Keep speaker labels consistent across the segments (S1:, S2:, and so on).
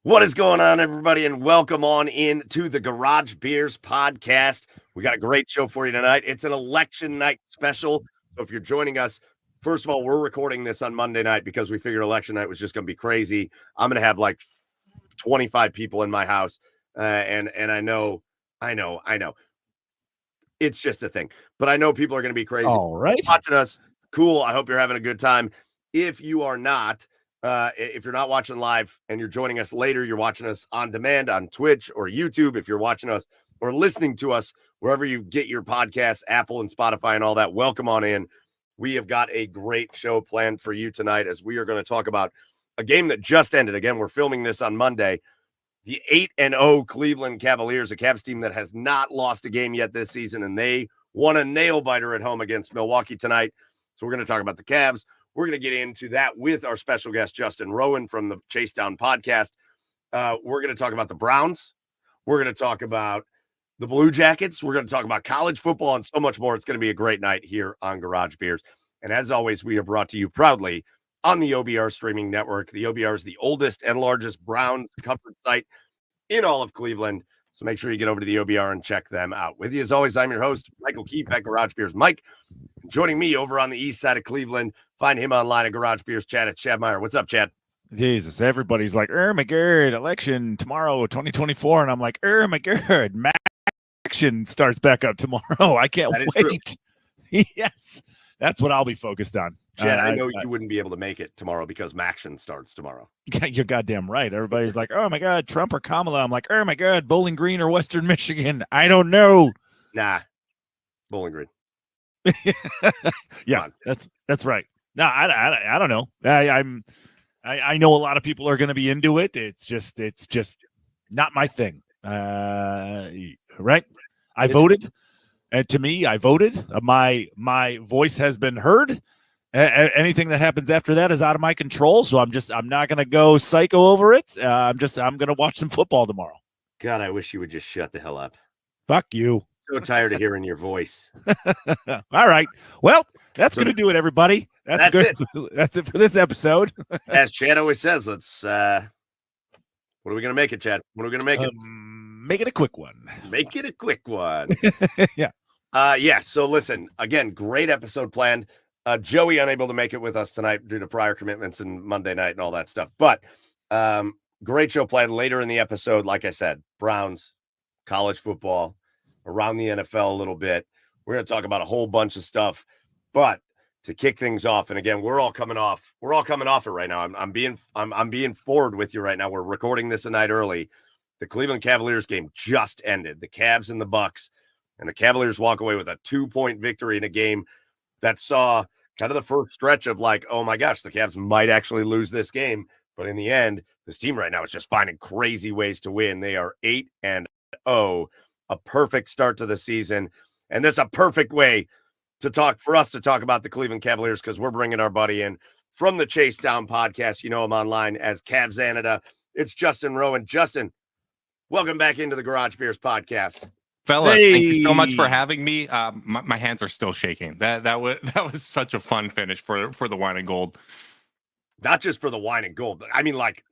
S1: What is going on, everybody, and welcome on in to the Garage Beers podcast. We got a great show for you tonight. It's an election night special. So if you're joining us, first of all, we're recording this on Monday night because we figured election night was just going to be crazy. I'm going to have like 25 people in my house, and I know, it's just a thing. But I know people are going to be crazy.
S2: All right.
S1: Watching us, cool. I hope you're having a good time. If you are not, if you're not watching live and you're joining us later, you're watching us on demand on Twitch or YouTube. If you're watching us or listening to us wherever you get your podcasts, Apple and Spotify and all that, welcome on in. We have got a great show planned for you tonight as we are going to talk about a game that just ended. Again, we're filming this on Monday. The 8-0 Cleveland Cavaliers, a Cavs team that has not lost a game yet this season, and they won a nail-biter at home against Milwaukee tonight. So we're going to talk about the Cavs. We're going to get into that with our special guest, Justin Rowan from the Chase Down podcast. We're going to talk about the Browns. We're going to talk about the Blue Jackets. We're going to talk about college football and so much more. It's going to be a great night here on Garage Beers. And as always, we are brought to you proudly on the OBR streaming network. The OBR is the oldest and largest Browns covered site in all of Cleveland. So make sure you get over to the OBR and check them out. With you, as always, I'm your host, Michael Keefe at Garage Beers. Mike, joining me over on the east side of Cleveland. Find him online at Garage Beers Chat at Chad Meyer. What's up, Chad?
S2: Jesus, everybody's like, my God, election tomorrow, 2024. And I'm like, my God, action starts back up tomorrow. I can't wait. Yes, that's what I'll be focused on.
S1: Chad, I know you wouldn't be able to make it tomorrow because Maction starts tomorrow.
S2: You're goddamn right. Everybody's like, oh my God, Trump or Kamala. I'm like, oh my God, Bowling Green or Western Michigan. I don't know.
S1: Nah, Bowling Green.
S2: Yeah, that's right. No, I don't know. I know a lot of people are going to be into it. It's just not my thing. Right? I voted, and to me, I voted. My voice has been heard. Anything that happens after that is out of my control. So I'm not going to go psycho over it. I'm going to watch some football tomorrow.
S1: God, I wish you would just shut the hell up.
S2: Fuck you.
S1: So tired of hearing your voice.
S2: All right. Well, that's going to do it, everybody. That's good. It. That's it for this episode.
S1: As Chad always says, let's, what are we going to make it, Chad? What are we going to make it?
S2: Make it a quick one.
S1: Make it a quick one.
S2: Yeah.
S1: Yeah. So listen, again, great episode planned. Joey unable to make it with us tonight due to prior commitments and Monday night and all that stuff. But great show planned later in the episode. Like I said, Browns, college football, around the NFL a little bit. We're going to talk about a whole bunch of stuff. But to kick things off, and again, we're all coming off it right now. I'm being forward with you right now. We're recording this a night early. The Cleveland Cavaliers game just ended. The Cavs and the Bucks, and the Cavaliers walk away with a 2-point victory in a game that saw kind of the first stretch of like, oh my gosh, the Cavs might actually lose this game. But in the end, this team right now is just finding crazy ways to win. They are 8-0, a perfect start to the season. And that's a perfect way for us to talk about the Cleveland Cavaliers, because we're bringing our buddy in from the Chase Down podcast. You know him online as Cavsanada. It's Justin Rowan. Justin, welcome back into the Garage Beers podcast.
S3: Fellas, thank you so much for having me. My hands are still shaking. That was such a fun finish for the wine and gold.
S1: Not just for the wine and gold, but I mean, like,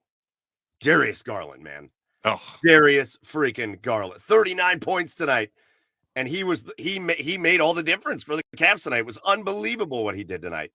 S1: Darius Garland, man.
S3: Oh,
S1: Darius freaking Garland, 39 points tonight, and he made all the difference for the Cavs tonight. It was unbelievable what he did tonight.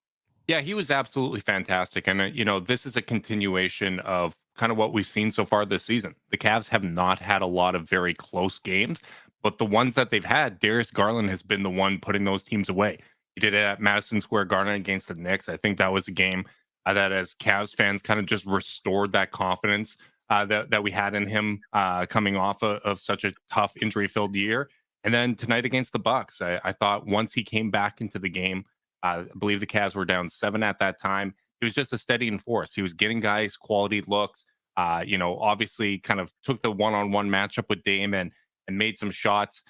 S3: yeah, he was absolutely fantastic, and this is a continuation of kind of what we've seen so far this season. The Cavs have not had a lot of very close games. But the ones that they've had, Darius Garland has been the one putting those teams away. He did it at Madison Square Garden against the Knicks. I think that was a game that, as Cavs fans, kind of just restored that confidence that we had in him coming off of such a tough injury-filled year. And then tonight against the Bucks, I thought once he came back into the game, I believe the Cavs were down 7 at that time. He was just a steadying force. He was getting guys quality looks. Obviously, kind of took the one-on-one matchup with Dame and made some shots.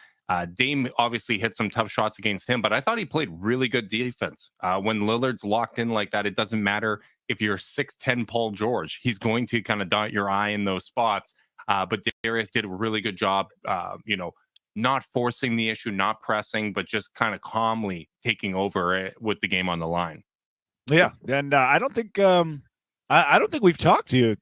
S3: Dame obviously hit some tough shots against him, but I thought he played really good defense. When Lillard's locked in like that, it doesn't matter if you're 6'10" Paul George. He's going to kind of dot your eye in those spots. But Darius did a really good job, not forcing the issue, not pressing, but just kind of calmly taking over with the game on the line.
S2: Yeah, and I don't think we've talked to you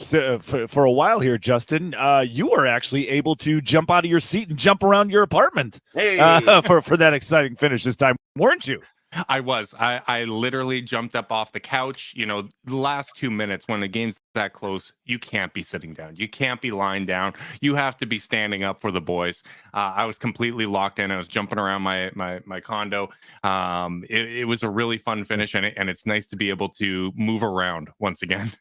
S2: for a while here, Justin, you were actually able to jump out of your seat and jump around your apartment for that exciting finish this time, weren't you?
S3: I was. I literally jumped up off the couch. You know, the last 2 minutes when the game's that close, you can't be sitting down. You can't be lying down. You have to be standing up for the boys. I was completely locked in. I was jumping around my condo. It was a really fun finish, and it's nice to be able to move around once again.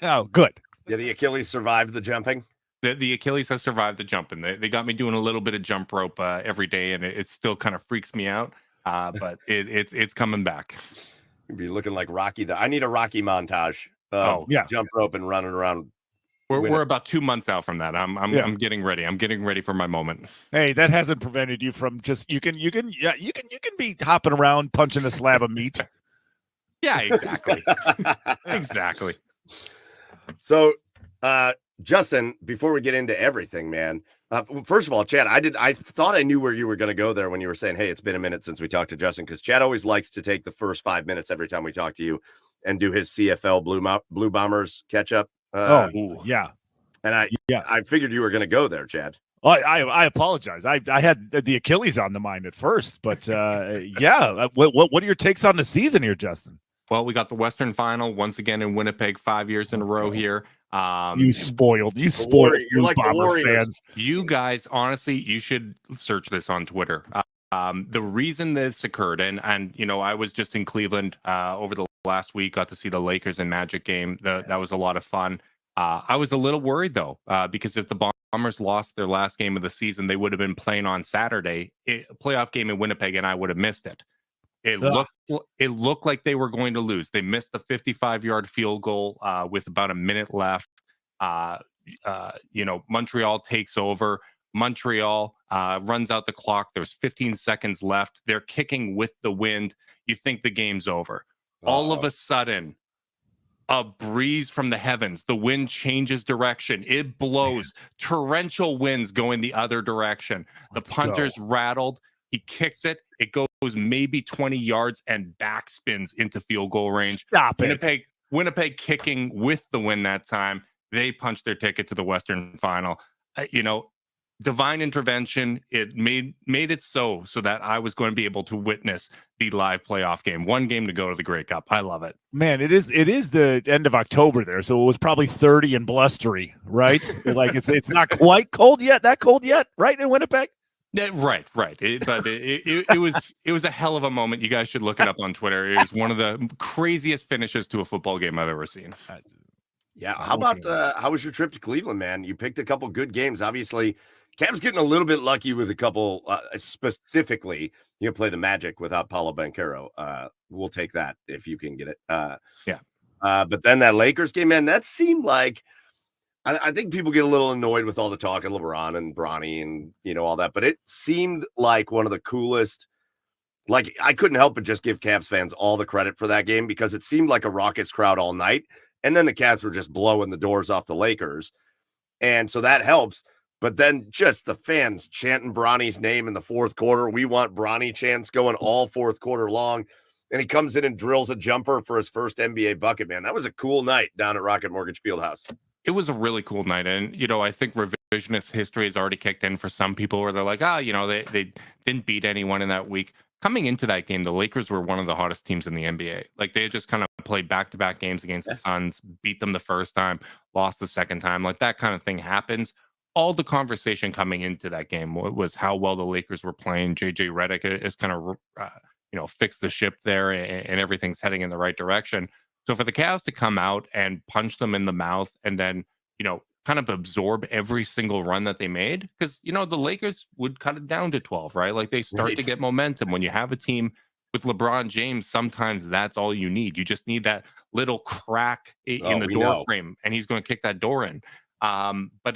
S2: Oh, good.
S1: Yeah, the Achilles survived the jumping.
S3: The Achilles has survived the jumping. They got me doing a little bit of jump rope every day, and it still kind of freaks me out. But it's coming back.
S1: You'd be looking like Rocky. I need a Rocky montage. Jump rope and running around.
S3: We're about 2 months out from that. I'm getting ready. I'm getting ready for my moment.
S2: Hey, that hasn't prevented you from just you can be hopping around punching a slab of meat.
S3: Yeah, exactly. Exactly.
S1: So, Justin, before we get into everything, man. First of all, Chad, I thought I knew where you were going to go there when you were saying, hey, it's been a minute since we talked to Justin, because Chad always likes to take the first 5 minutes every time we talk to you and do his CFL Blue Bombers catch up.
S2: Yeah.
S1: And I figured you were going to go there, Chad.
S2: I apologize. I had the Achilles on the mind at first, but what are your takes on the season here, Justin?
S3: Well, we got the Western Final once again in Winnipeg, 5 years in a row here.
S2: You spoiled
S1: You're like
S2: Bomber fans.
S3: You guys, honestly, you should search this on Twitter. The reason this occurred, and you know, I was just in Cleveland over the last week, got to see the Lakers and Magic game. That was a lot of fun. I was a little worried though, because if the Bombers lost their last game of the season, they would have been playing on Saturday, a playoff game in Winnipeg, and I would have missed it. It looked like they were going to lose. They missed the 55-yard field goal with about a minute left. Montreal takes over. Montreal runs out the clock. There's 15 seconds left. They're kicking with the wind. You think the game's over. All of a sudden, a breeze from the heavens. The wind changes direction. It blows. Torrential winds going the other direction. The punter's rattled. He kicks it. It goes maybe 20 yards and backspins into field goal range.
S2: Stop it.
S3: Winnipeg kicking with the win that time. They punched their ticket to the Western Final. Divine intervention. It made it so that I was going to be able to witness the live playoff game. One game to go to the Grey Cup. I love it.
S2: Man, it is the end of October there, so it was probably 30 and blustery, right? Like it's not quite cold yet. That cold yet, right, in Winnipeg?
S3: Yeah, right. It was a hell of a moment. You guys should look it up on Twitter. It was one of the craziest finishes to a football game I've ever seen.
S1: Yeah. How was your trip to Cleveland, man? You picked a couple good games. Obviously, Cavs getting a little bit lucky with a couple, specifically, play the Magic without Paulo Banchero. We'll take that if you can get it. But then that Lakers game, man, that seemed like, I think people get a little annoyed with all the talk of LeBron and Bronny and, all that, but it seemed like one of the coolest. Like, I couldn't help but just give Cavs fans all the credit for that game, because it seemed like a Rockets crowd all night. And then the Cavs were just blowing the doors off the Lakers. And so that helps. But then just the fans chanting Bronny's name in the fourth quarter. We want Bronny chants going all fourth quarter long. And he comes in and drills a jumper for his first NBA bucket, man. That was a cool night down at Rocket Mortgage Fieldhouse.
S3: It was a really cool night. And, I think revisionist history has already kicked in for some people where they're like, they didn't beat anyone in that week. Coming into that game, the Lakers were one of the hottest teams in the NBA. Like, they had just kind of played back-to-back games against the Suns, beat them the first time, lost the second time. Like, that kind of thing happens. All the conversation coming into that game was how well the Lakers were playing. JJ Redick is kind of, fixed the ship there, and everything's heading in the right direction. So for the Cavs to come out and punch them in the mouth and then, kind of absorb every single run that they made, because, the Lakers would cut it down to 12, right? Like, they start to get momentum. When you have a team with LeBron James, sometimes that's all you need. You just need that little crack in the door frame, and he's going to kick that door in. But,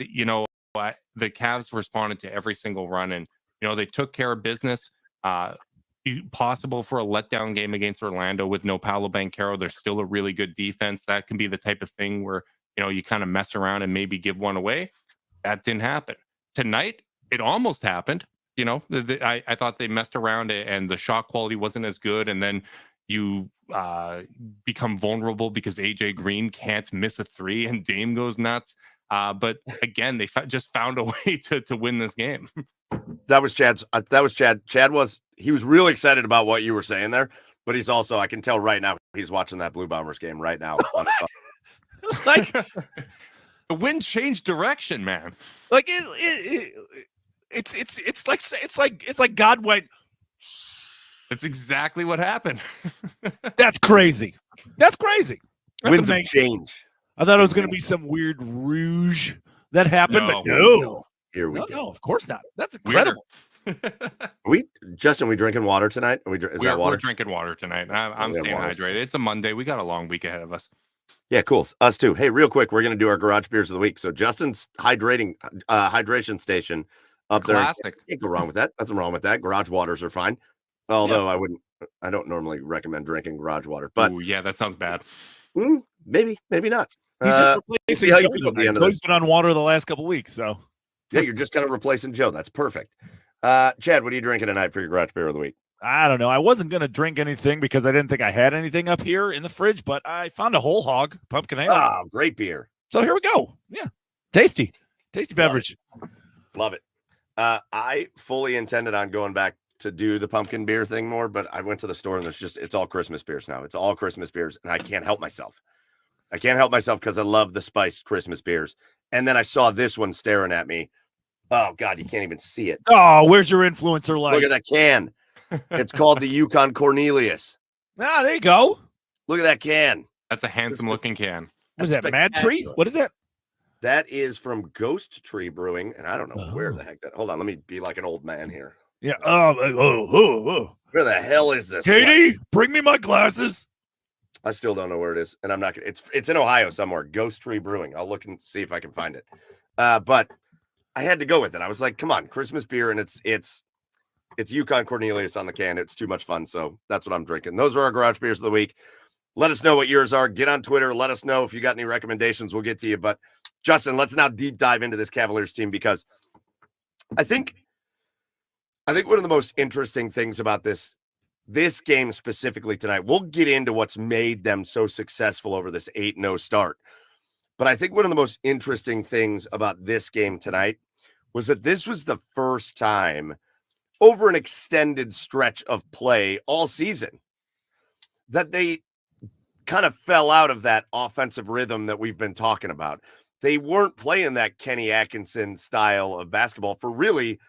S3: the Cavs responded to every single run, and, they took care of business. Possible for a letdown game against Orlando with no Paulo Banchero. They're still a really good defense. That can be the type of thing where, you kind of mess around and maybe give one away. That didn't happen. Tonight, it almost happened. I thought they messed around and the shot quality wasn't as good. And then, you become vulnerable because AJ Green can't miss a three and Dame goes nuts. But again, they just found a way to win this game.
S1: That was Chad's. That was Chad. He was really excited about what you were saying there, but he's also, I can tell right now, he's watching that Blue Bombers game right now.
S2: Like
S3: the wind changed direction, man.
S2: Like it's like God went.
S3: That's exactly what happened.
S2: That's crazy. That's crazy. That's
S1: Winds of
S2: amazing.
S1: change.
S2: I thought it was going to be some weird rouge that happened, but
S1: no. Here we go.
S2: No, of course not. That's incredible.
S1: Justin, we drinking water tonight? Is that water?
S3: We're drinking water tonight. I'm staying hydrated. It's a Monday. We got a long week ahead of us.
S1: Yeah, cool. Us too. Hey, real quick, we're going to do our garage beers of the week. So Justin's hydration station up
S3: Classic.
S1: there. Can't go wrong with that. Nothing wrong with that. Garage waters are fine. Although I don't normally recommend drinking garage water, but
S3: yeah, that sounds bad.
S1: Maybe not.
S2: He's just replacing Joe. Joe's been on water the last couple weeks, so
S1: yeah, you're just kind of replacing Joe. That's perfect. Chad, what are you drinking tonight for your garage beer of the week?
S2: I don't know. I wasn't going to drink anything because I didn't think I had anything up here in the fridge, but I found a whole hog pumpkin ale.
S1: Oh, great beer.
S2: So here we go. Yeah. Tasty beverage.
S1: Love it. I fully intended on going back to do the pumpkin beer thing more, but I went to the store and it's all Christmas beers now. It's all Christmas beers, and I can't help myself. Because I love the spiced Christmas beers. And then I saw this one staring at me. Oh God, you can't even see it.
S2: Oh, where's your influencer light?
S1: Look at that can. It's called the Yukon Cornelius.
S2: Ah, there you go.
S1: Look at that can.
S3: That's a handsome looking can.
S2: What is that, Mad Tree? What is that?
S1: That is from Ghost Tree Brewing, and I don't know where the heck that. Hold on, let me be like an old man here.
S2: Yeah.
S1: Where the hell is this?
S2: Katie, bring me my glasses.
S1: I still don't know where it is, and I'm not gonna. It's in Ohio somewhere. Ghost Tree Brewing. I'll look and see if I can find it. But I had to go with it. I was like, come on, Christmas beer, and it's Yukon Cornelius on the can. It's too much fun, so that's what I'm drinking. Those are our garage beers of the week. Let us know what yours are. Get on Twitter. Let us know if you got any recommendations. We'll get to you. But Justin, let's now deep dive into this Cavaliers team, because I think one of the most interesting things about this game specifically tonight, we'll get into what's made them so successful over this 8-0 start. But I think one of the most interesting things about this game tonight was that this was the first time over an extended stretch of play all season that they kind of fell out of that offensive rhythm that we've been talking about. They weren't playing that Kenny Atkinson style of basketball for really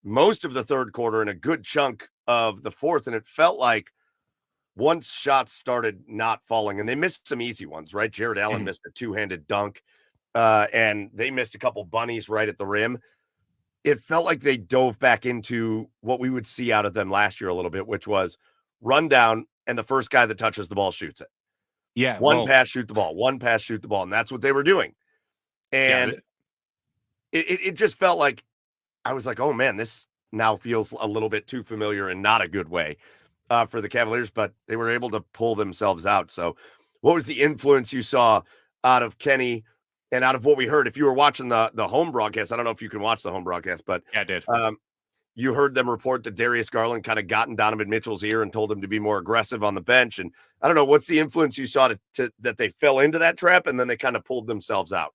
S1: most of the third quarter and a good chunk of the fourth. And it felt like once shots started not falling, and they missed some easy ones, right? Jared Allen missed a two-handed dunk, and they missed a couple bunnies right at the rim. It felt like they dove back into what we would see out of them last year a little bit, which was run down, and the first guy that touches the ball shoots it.
S3: Yeah.
S1: One pass, shoot the ball. One pass, shoot the ball. And that's what they were doing. And it just felt like, I was like, oh man, this now feels a little bit too familiar and not a good way for the Cavaliers, but they were able to pull themselves out. So what was the influence you saw out of Kenny and out of what we heard? If you were watching the home broadcast, I don't know if you can watch the home broadcast, but
S3: yeah, I did.
S1: You heard them report that Darius Garland kind of got in Donovan Mitchell's ear and told him to be more aggressive on the bench. And I don't know, what's the influence you saw to that they fell into that trap and then they kind of pulled themselves out?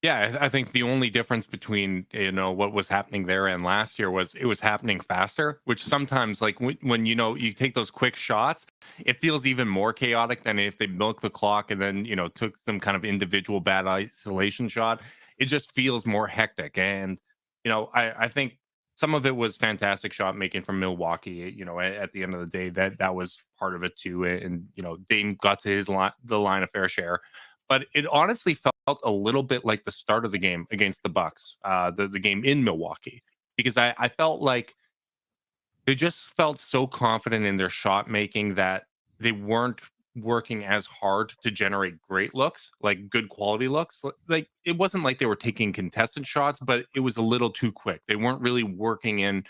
S3: Yeah, I think the only difference between, what was happening there and last year was it was happening faster, which sometimes, like when you take those quick shots, it feels even more chaotic than if they milk the clock and then, took some kind of individual bad isolation shot. It just feels more hectic. And, I think some of it was fantastic shot making from Milwaukee. At the end of the day, that was part of it too. And, Dame got to the line a fair share. But it honestly felt a little bit like the start of the game against the Bucks, the game in Milwaukee, because I felt like they just felt so confident in their shot making that they weren't working as hard to generate great looks, like good quality looks. Like it wasn't like they were taking contested shots, but it was a little too quick. They weren't really working in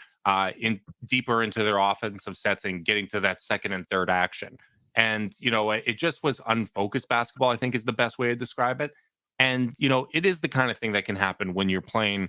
S3: deeper into their offensive sets and getting to that second and third action. And, it just was unfocused basketball, I think is the best way to describe it. And, it is the kind of thing that can happen when you're playing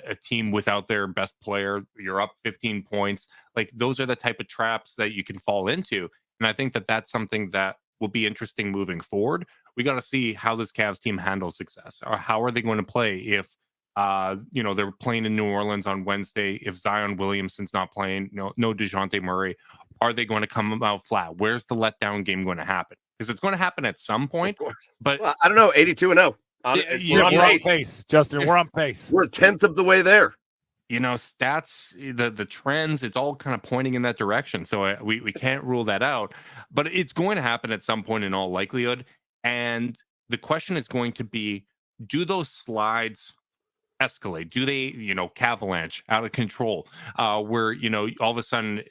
S3: a team without their best player. You're up 15 points. Like, those are the type of traps that you can fall into. And I think that that's something that will be interesting moving forward. We got to see how this Cavs team handles success, or how are they going to play if they're playing in New Orleans on Wednesday. If Zion Williamson's not playing, no DeJounte Murray, are they going to come out flat? Where's the letdown game going to happen? Because it's going to happen at some point. But
S1: well, I don't know, 82-0.
S2: We're on pace, Justin. We're on pace.
S1: We're a tenth of the way there.
S3: Stats, the trends, it's all kind of pointing in that direction. So we can't rule that out. But it's going to happen at some point in all likelihood. And the question is going to be, do those slides escalate? Do they, Cavalanche out of control, where, all of a sudden,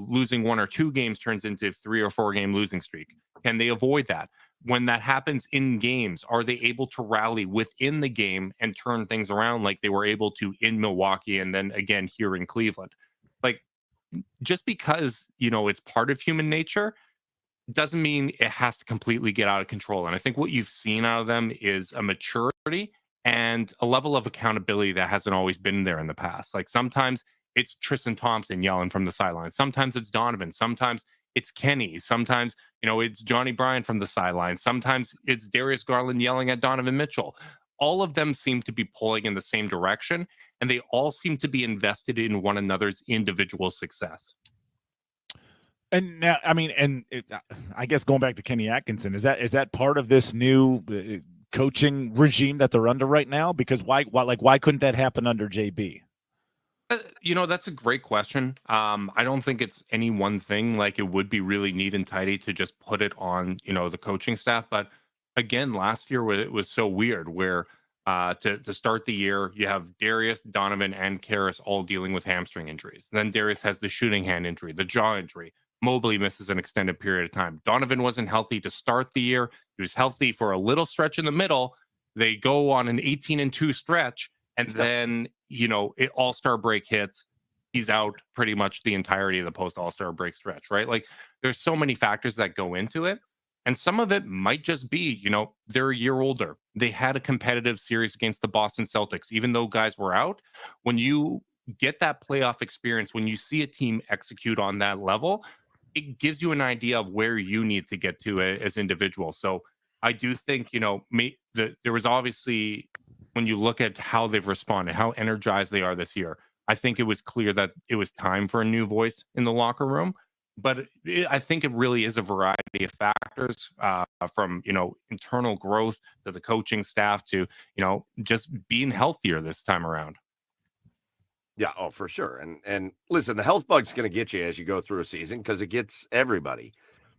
S3: losing 1 or 2 games turns into 3 or 4 game losing streak? Can they avoid that? When that happens in games, are they able to rally within the game and turn things around like they were able to in Milwaukee and then again here in Cleveland? Like, just because, it's part of human nature doesn't mean it has to completely get out of control. And I think what you've seen out of them is a maturity and a level of accountability that hasn't always been there in the past. Like, sometimes it's Tristan Thompson yelling from the sidelines. Sometimes it's Donovan. Sometimes it's Kenny. Sometimes, it's Johnny Bryan from the sidelines. Sometimes it's Darius Garland yelling at Donovan Mitchell. All of them seem to be pulling in the same direction, and they all seem to be invested in one another's individual success.
S2: And now, I guess going back to Kenny Atkinson, is that part of this new coaching regime that they're under right now? Because why couldn't that happen under JB?
S3: That's a great question. I don't think it's any one thing. Like, it would be really neat and tidy to just put it on, the coaching staff. But again, last year it was so weird where to start the year, you have Darius, Donovan, and Karras all dealing with hamstring injuries. Then Darius has the shooting hand injury, the jaw injury. Mobley misses an extended period of time. Donovan wasn't healthy to start the year. He was healthy for a little stretch in the middle. They go on an 18-2 stretch. And then, All-Star break hits. He's out pretty much the entirety of the post-All-Star break stretch, right? Like, there's so many factors that go into it. And some of it might just be, they're a year older. They had a competitive series against the Boston Celtics. Even though guys were out, when you get that playoff experience, when you see a team execute on that level, it gives you an idea of where you need to get to as individuals. So I do think, there was obviously, when you look at how they've responded, how energized they are this year, I think it was clear that it was time for a new voice in the locker room. But I think it really is a variety of factors, from, internal growth to the coaching staff to, just being healthier this time around.
S1: Yeah, oh, for sure. And listen, the health bug's going to get you as you go through a season because it gets everybody.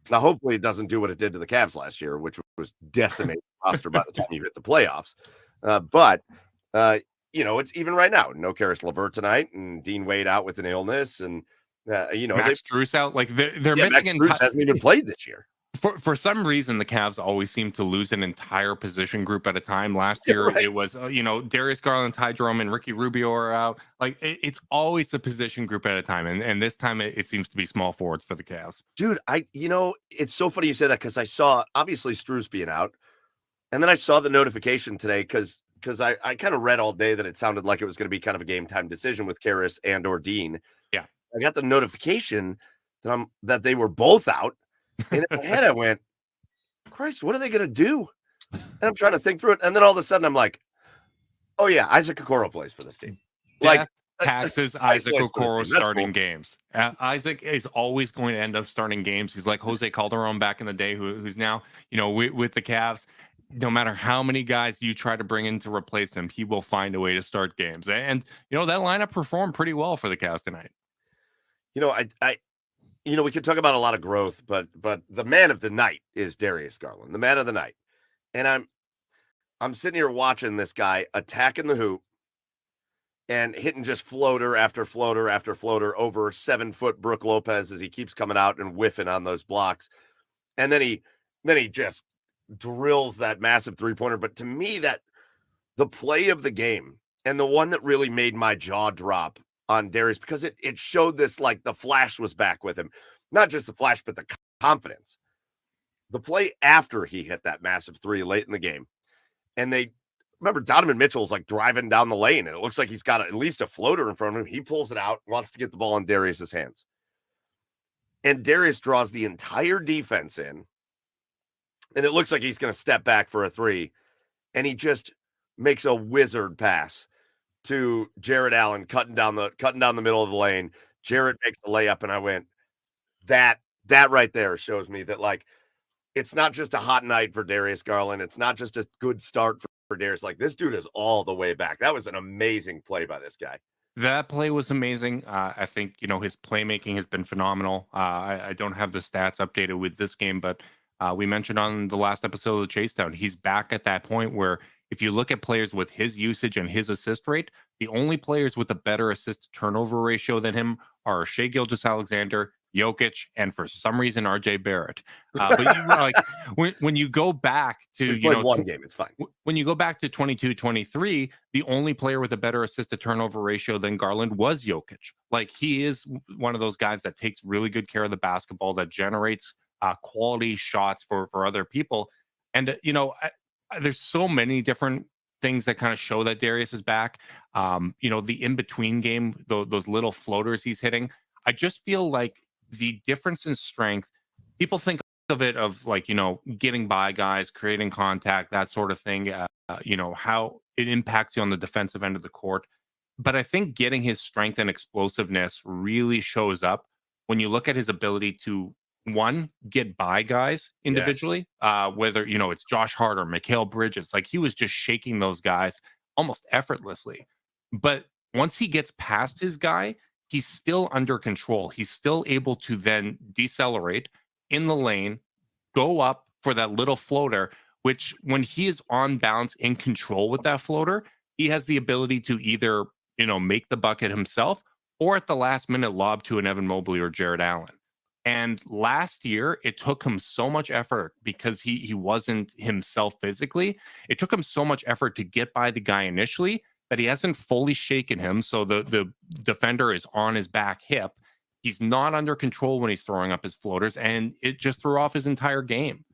S1: Now, hopefully it doesn't do what it did to the Cavs last year, which was decimate the roster by the time you hit the playoffs. But it's even right now. No Karis LeVert tonight, and Dean Wade out with an illness, and
S3: Max Strus out. Like, they're missing.
S1: Max Strus hasn't even played this year.
S3: For some reason, the Cavs always seem to lose an entire position group at a time. Last year, right. It was Darius Garland, Ty Jerome, and Ricky Rubio are out. Like, it's always a position group at a time, and this time it seems to be small forwards for the Cavs.
S1: Dude, it's so funny you say that because I saw obviously Strus being out, and then I saw the notification today because I kind of read all day that it sounded like it was going to be kind of a game time decision with Karras and or Dean.
S3: Yeah,
S1: I got the notification that they were both out. And in my head, I went, Christ, what are they going to do? And I'm trying to think through it. And then all of a sudden, I'm like, oh, yeah, Isaac Okoro plays for this team.
S3: Like, taxes Isaac Okoro starting games. Isaac is always going to end up starting games. He's like Jose Calderon back in the day, who's now, with the Cavs. No matter how many guys you try to bring in to replace him, he will find a way to start games. And, that lineup performed pretty well for the Cavs tonight.
S1: We could talk about a lot of growth, but the man of the night is Darius Garland, the man of the night. And I'm sitting here watching this guy attacking the hoop and hitting just floater after floater after floater over 7-foot Brook Lopez as he keeps coming out and whiffing on those blocks. And then he just drills that massive 3-pointer. But to me, that the play of the game and the one that really made my jaw drop on Darius, because it showed this, like, the flash was back with him. Not just the flash, but the confidence. The play after he hit that massive 3 late in the game. And they remember Donovan Mitchell's like driving down the lane, and it looks like he's got at least a floater in front of him. He pulls it out, wants to get the ball in Darius's hands. And Darius draws the entire defense in, and it looks like he's going to step back for a three, and he just makes a wizard pass to Jared Allen, cutting down the middle of the lane. Jared makes the layup, and I went, that right there shows me that, like, it's not just a hot night for Darius Garland. It's not just a good start for Darius. Like, this dude is all the way back. That was an amazing play by this guy.
S3: That play was amazing. I think, his playmaking has been phenomenal. I don't have the stats updated with this game, but we mentioned on the last episode of the Chase Down, he's back at that point where if you look at players with his usage and his assist rate, the only players with a better assist turnover ratio than him are Shai Gilgeous-Alexander, Jokic, and for some reason RJ Barrett. But when you go back to
S1: one game, it's fine.
S3: When you go back to 22-23, the only player with a better assist to turnover ratio than Garland was Jokic. Like, he is one of those guys that takes really good care of the basketball, that generates quality shots for other people. And there's so many different things that kind of show that Darius is back. The in-between game, those little floaters he's hitting. I just feel like the difference in strength, people think of it of like, getting by guys, creating contact, that sort of thing, how it impacts you on the defensive end of the court. But I think getting his strength and explosiveness really shows up when you look at his ability to, one, get by guys individually, whether, it's Josh Hart or Mikal Bridges. Like, he was just shaking those guys almost effortlessly. But once he gets past his guy, he's still under control. He's still able to then decelerate in the lane, go up for that little floater, which when he is on bounce, in control with that floater, he has the ability to either, make the bucket himself or at the last minute lob to an Evan Mobley or Jared Allen. And last year, it took him so much effort because he wasn't himself physically. It took him so much effort to get by the guy initially that he hasn't fully shaken him. So the defender is on his back hip. He's not under control when he's throwing up his floaters, and it just threw off his entire game.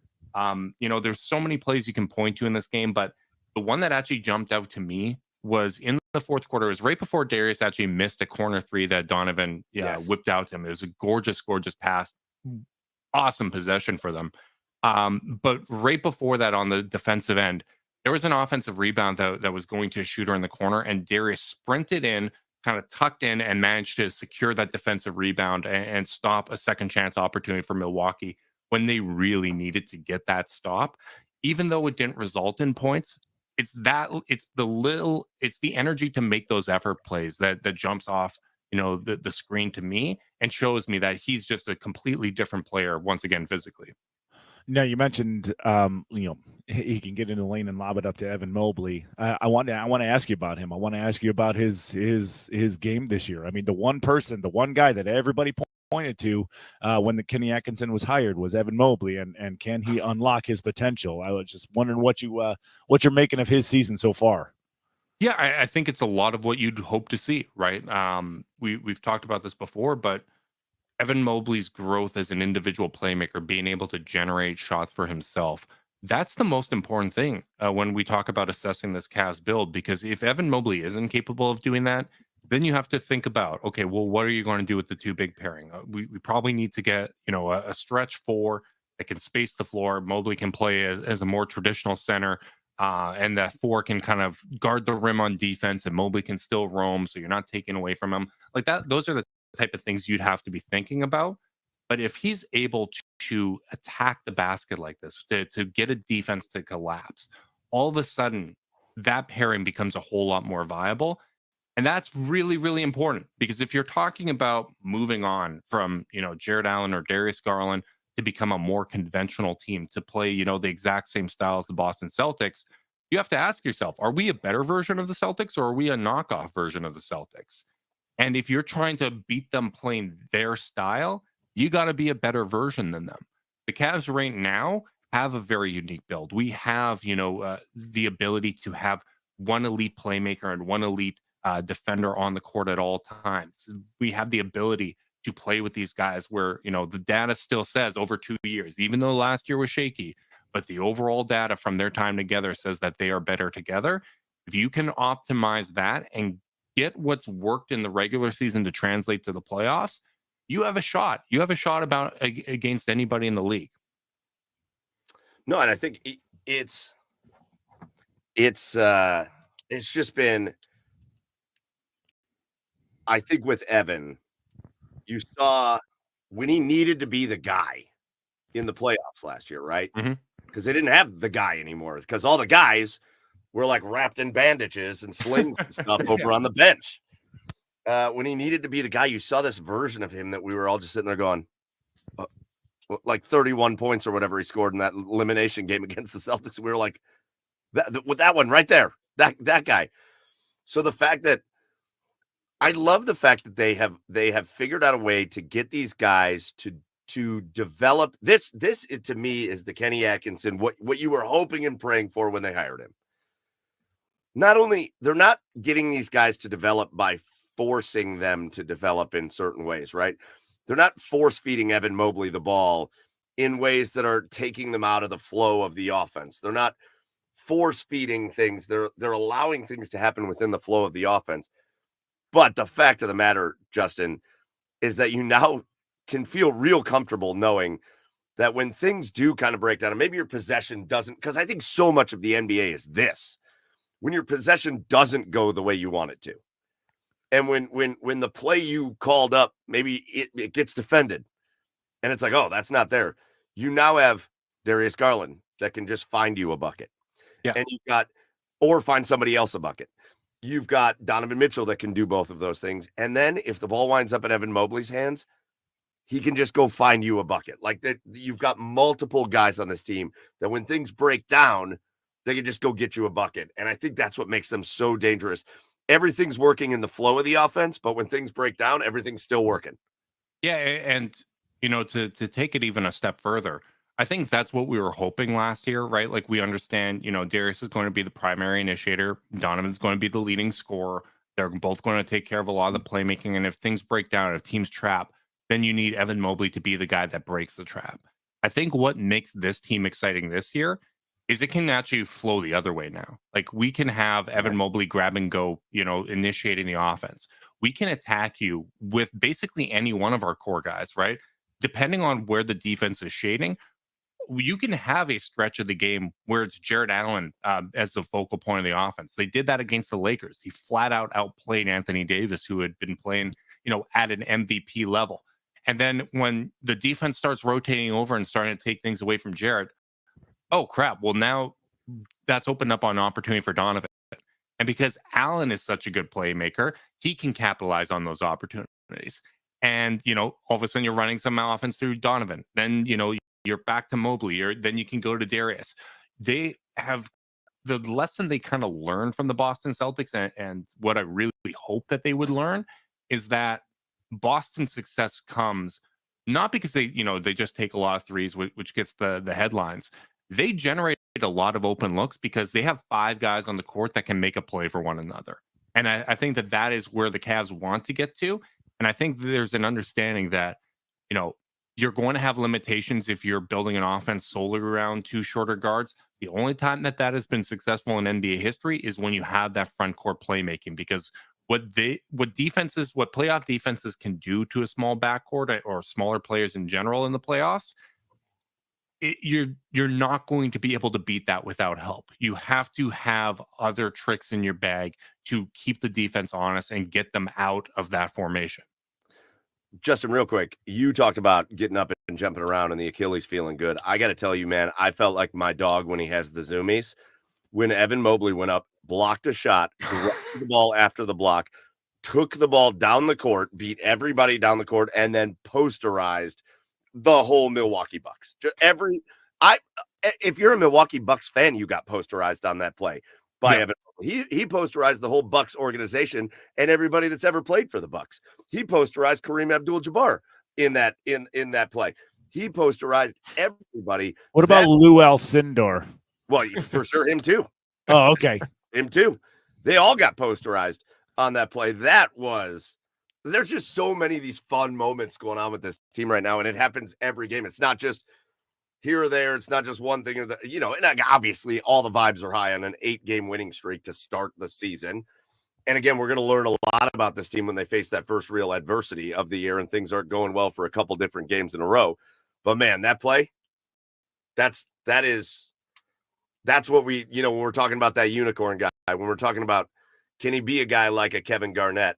S3: There's so many plays you can point to in this game, but the one that actually jumped out to me was in the fourth quarter. It was right before Darius actually missed a corner three that Donovan whipped out to him. It was a gorgeous, gorgeous pass. Awesome possession for them. But right before that, on the defensive end, there was an offensive rebound that was going to a shooter in the corner, and Darius sprinted in, kind of tucked in, and managed to secure that defensive rebound and stop a second chance opportunity for Milwaukee when they really needed to get that stop. Even though it didn't result in points, it's the energy to make those effort plays that jumps off the screen to me and shows me that he's just a completely different player once again physically.
S2: Now, you mentioned, he can get in the lane and lob it up to Evan Mobley. I want to ask you about him. I want to ask you about his game this year. I mean, the one guy that everybody pointed to when Kenny Atkinson was hired was Evan Mobley, and can he unlock his potential? I was just wondering what you're making of his season so far.
S3: Yeah, I think it's a lot of what you'd hope to see, right? We've talked about this before, but Evan Mobley's growth as an individual playmaker, being able to generate shots for himself, that's the most important thing when we talk about assessing this Cavs build. Because if Evan Mobley isn't capable of doing that, then you have to think about, okay, well, what are you going to do with the two big pairing? We probably need to get, a stretch four that can space the floor. Mobley can play as a more traditional center, and that four can kind of guard the rim on defense, and Mobley can still roam, so you're not taking away from him. Like that, those are the type of things you'd have to be thinking about. But if he's able to attack the basket like this, to get a defense to collapse, all of a sudden that pairing becomes a whole lot more viable. And that's really, really important, because if you're talking about moving on from, Jared Allen or Darius Garland to become a more conventional team, to play, the exact same style as the Boston Celtics, you have to ask yourself, are we a better version of the Celtics, or are we a knockoff version of the Celtics? And if you're trying to beat them playing their style, you got to be a better version than them. The Cavs right now have a very unique build. We have, the ability to have one elite playmaker and one elite defender on the court at all times. We have the ability to play with these guys where, the data still says over 2 years, even though last year was shaky, but the overall data from their time together says that they are better together. If you can optimize that and get what's worked in the regular season to translate to the playoffs, you have a shot. You have a shot against anybody in the league.
S1: No, and I think it's just been, I think with Evan, you saw when he needed to be the guy in the playoffs last year, right? Because they didn't have the guy anymore because all the guys were like wrapped in bandages and slings and stuff over on the bench. When he needed to be the guy, you saw this version of him that we were all just sitting there going, like 31 points or whatever he scored in that elimination game against the Celtics. We were like, with that one right there, that guy. So the fact that I love the fact that they have figured out a way to get these guys to develop this. This to me is the Kenny Atkinson, what you were hoping and praying for when they hired him. Not only they're not getting these guys to develop by forcing them to develop in certain ways, right? They're not force feeding Evan Mobley the ball in ways that are taking them out of the flow of the offense. They're not force feeding things. They're allowing things to happen within the flow of the offense. But the fact of the matter, Justin, is that you now can feel real comfortable knowing that when things do kind of break down, and maybe your possession doesn't, because I think so much of the NBA is this, when your possession doesn't go the way you want it to. And when the play you called up, maybe it gets defended and it's like, oh, that's not there. You now have Darius Garland that can just find you a bucket.
S3: Yeah.
S1: And you've got, or find somebody else a bucket. You've got Donovan Mitchell that can do both of those things. And then if the ball winds up in Evan Mobley's hands, he can just go find you a bucket. Like that, you've got multiple guys on this team that when things break down, they can just go get you a bucket. And I think that's what makes them so dangerous. Everything's working in the flow of the offense, but when things break down, everything's still working.
S3: Yeah, and to take it even a step further, I think that's what we were hoping last year, right? Like we understand, Darius is going to be the primary initiator, Donovan's going to be the leading scorer. They're both going to take care of a lot of the playmaking, and if things break down, if teams trap, then you need Evan Mobley to be the guy that breaks the trap. I think what makes this team exciting this year is it can actually flow the other way now. Like we can have Evan Mobley grab and go, initiating the offense. We can attack you with basically any one of our core guys, right? Depending on where the defense is shading, you can have a stretch of the game where it's Jared Allen as the focal point of the offense. They did that against the Lakers. He flat out outplayed Anthony Davis, who had been playing, at an MVP level. And then when the defense starts rotating over and starting to take things away from Jared, oh crap, well now that's opened up an opportunity for Donovan. And because Allen is such a good playmaker, he can capitalize on those opportunities. And, all of a sudden you're running some offense through Donovan. Then, you're back to Mobley, or then you can go to Darius. They have the lesson they kind of learned from the Boston Celtics, and what I really hope that they would learn is that Boston's success comes not because they just take a lot of threes, which gets the headlines. They generate a lot of open looks because they have 5 guys on the court that can make a play for one another. And I think that is where the Cavs want to get to. And I think there's an understanding that, you're going to have limitations if you're building an offense solely around 2 shorter guards. The only time that has been successful in NBA history is when you have that front court playmaking, because what playoff defenses can do to a small backcourt or smaller players in general in the playoffs, you're not going to be able to beat that without help. You have to have other tricks in your bag to keep the defense honest and get them out of that formation.
S1: Justin, real quick, you talked about getting up and jumping around and the Achilles feeling good. I got to tell you, man, I felt like my dog when he has the zoomies. When Evan Mobley went up, blocked a shot, grabbed the ball after the block, took the ball down the court, beat everybody down the court, and then posterized the whole Milwaukee Bucks. If you're a Milwaukee Bucks fan, you got posterized on that play by Evan. He posterized the whole Bucks organization and everybody that's ever played for the Bucks. He posterized Kareem Abdul-Jabbar in that play. He posterized everybody.
S2: What about Lou Alcindor?
S1: Well, for sure, him too.
S2: Oh, okay.
S1: Him too. They all got posterized on that play. There's just so many of these fun moments going on with this team right now, and it happens every game. It's not just here or there. It's not just one thing, and obviously all the vibes are high on an 8-game winning streak to start the season. And again, we're going to learn a lot about this team when they face that first real adversity of the year and things aren't going well for a couple different games in a row. But man, that play, that's what we, when we're talking about that unicorn guy, when we're talking about, can he be a guy like a Kevin Garnett?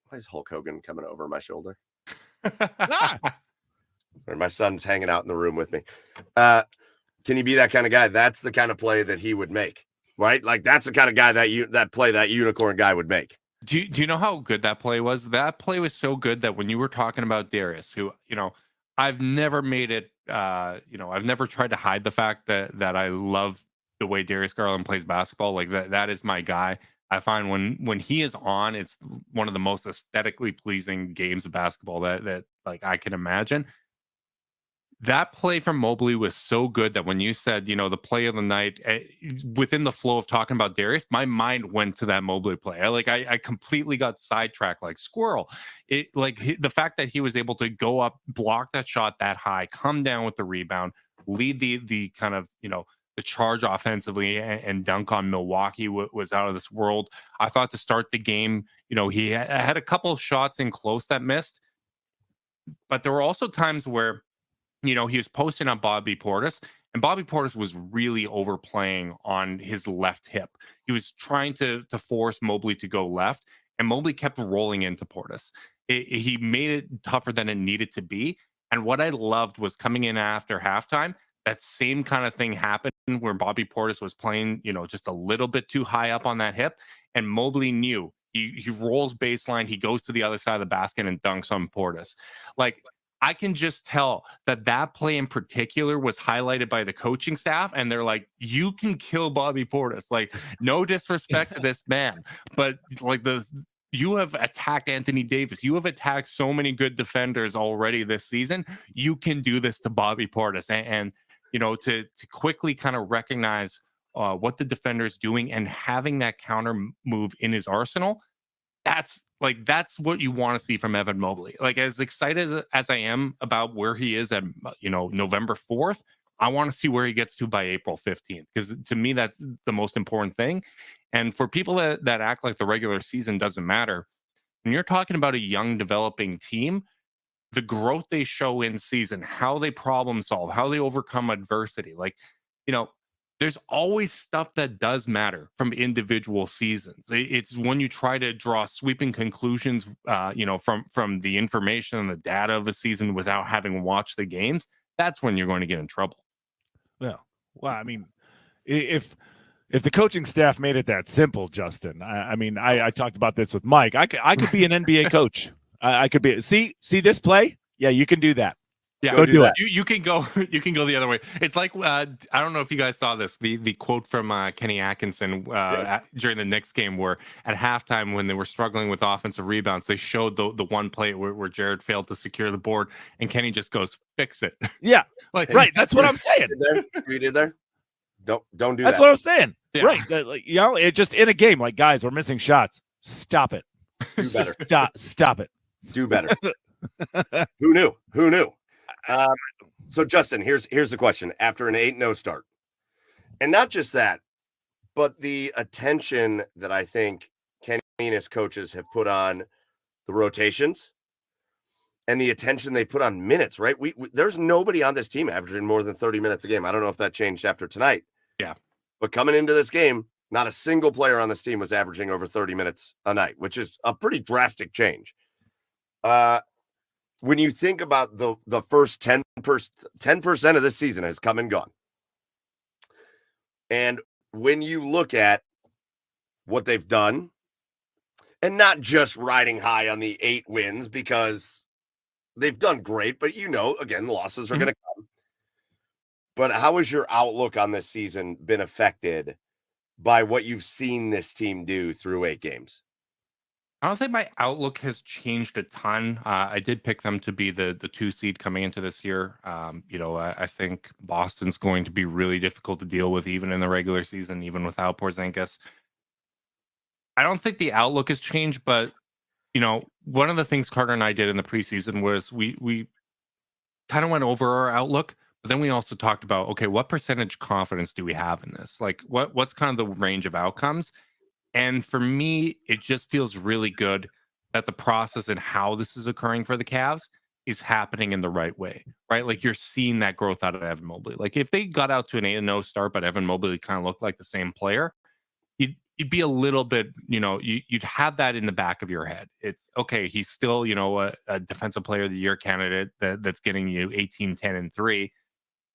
S1: Why is Hulk Hogan coming over my shoulder? Or my son's hanging out in the room with me. Can he be that kind of guy? That's the kind of play that he would make, right? Like that's the kind of guy that unicorn guy would make.
S3: Do you know how good that play was? That play was so good that when you were talking about Darius, who, I've never made it, I've never tried to hide the fact that I love the way Darius Garland plays basketball. Like that is my guy. I find when he is on, it's one of the most aesthetically pleasing games of basketball that like I can imagine. That play from Mobley was so good that when you said, the play of the night, within the flow of talking about Darius, my mind went to that Mobley play. I completely got sidetracked like squirrel. The fact that he was able to go up, block that shot that high, come down with the rebound, lead the kind of, the charge offensively and dunk on Milwaukee was out of this world. I thought to start the game, he had a couple of shots in close that missed, but there were also times where, he was posting on Bobby Portis, and Bobby Portis was really overplaying on his left hip. He was trying to force Mobley to go left, and Mobley kept rolling into Portis. He made it tougher than it needed to be. And what I loved was coming in after halftime, that same kind of thing happened where Bobby Portis was playing, just a little bit too high up on that hip, and Mobley knew. He rolls baseline, he goes to the other side of the basket and dunks on Portis. Like, I can just tell that play in particular was highlighted by the coaching staff, and they're like, you can kill Bobby Portis. Like, no disrespect to this man, but you have attacked Anthony Davis. You have attacked so many good defenders already this season. You can do this to Bobby Portis. And to quickly kind of recognize what the defender is doing and having that counter move in his arsenal, that's what you want to see from Evan Mobley. Like, as excited as I am about where he is at, November 4th, I want to see where he gets to by April 15th, because to me, that's the most important thing. And for people that act like the regular season doesn't matter, when you're talking about a young developing team, the growth they show in season, how they problem solve, how they overcome adversity, there's always stuff that does matter from individual seasons. It's when you try to draw sweeping conclusions, from the information and the data of a season without having watched the games. That's when you're going to get in trouble.
S2: Well, I mean, if the coaching staff made it that simple, Justin, I talked about this with Mike. I could be an NBA coach. I could be. See this play? Yeah, you can do that.
S3: Yeah,
S2: go do it.
S3: You can go the other way. It's like I don't know if you guys saw this. The quote from Kenny Atkinson during the Knicks game, where at halftime when they were struggling with offensive rebounds, they showed the one play where Jared failed to secure the board, and Kenny just goes, "Fix it."
S2: Yeah, right. That's what I'm saying.
S1: You did there. Don't do that.
S2: That's what I'm saying.
S3: Yeah.
S2: Right. It just in a game, like, guys, we're missing shots. Stop it.
S1: Do better.
S2: Stop it.
S1: Do better. Who knew? So Justin, here's the question. After an 8-0 start, and not just that, but the attention that I think Kenny and his coaches have put on the rotations and the attention they put on minutes, right? We there's nobody on this team averaging more than 30 minutes a game. I don't know if that changed after tonight.
S3: Yeah.
S1: But coming into this game, not a single player on this team was averaging over 30 minutes a night, which is a pretty drastic change. When you think about the first 10% of this season has come and gone. And when you look at what they've done, and not just riding high on the 8 wins, because they've done great, but again, losses are going to come. But how has your outlook on this season been affected by what you've seen this team do through 8 games?
S3: I don't think my outlook has changed a ton. I did pick them to be the 2 seed coming into this year. I think Boston's going to be really difficult to deal with, even in the regular season, even without Porzingis. I don't think the outlook has changed, but one of the things Carter and I did in the preseason was we kind of went over our outlook, But then we also talked about, okay, what percentage confidence do we have in this? Like, what's kind of the range of outcomes? And for me, it just feels really good that the process and how this is occurring for the Cavs is happening in the right way, right? Like you're seeing that growth out of Evan Mobley. Like if they got out to an 8-0 start, but Evan Mobley kind of looked like the same player, you'd be a little bit, you'd have that in the back of your head. It's okay. He's still, a defensive player of the year candidate that's getting you 18, 10, and 3.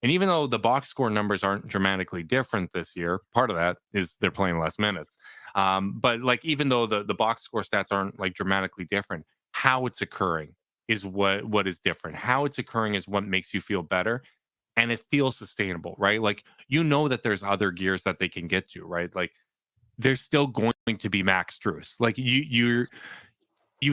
S3: And even though the box score numbers aren't dramatically different this year, part of that is they're playing less minutes. But like, even though the box score stats aren't like dramatically different, how it's occurring is what is different. How it's occurring is what makes you feel better. And it feels sustainable, right? Like, that there's other gears that they can get to, right? Like there's still going to be Max Strus. Like you've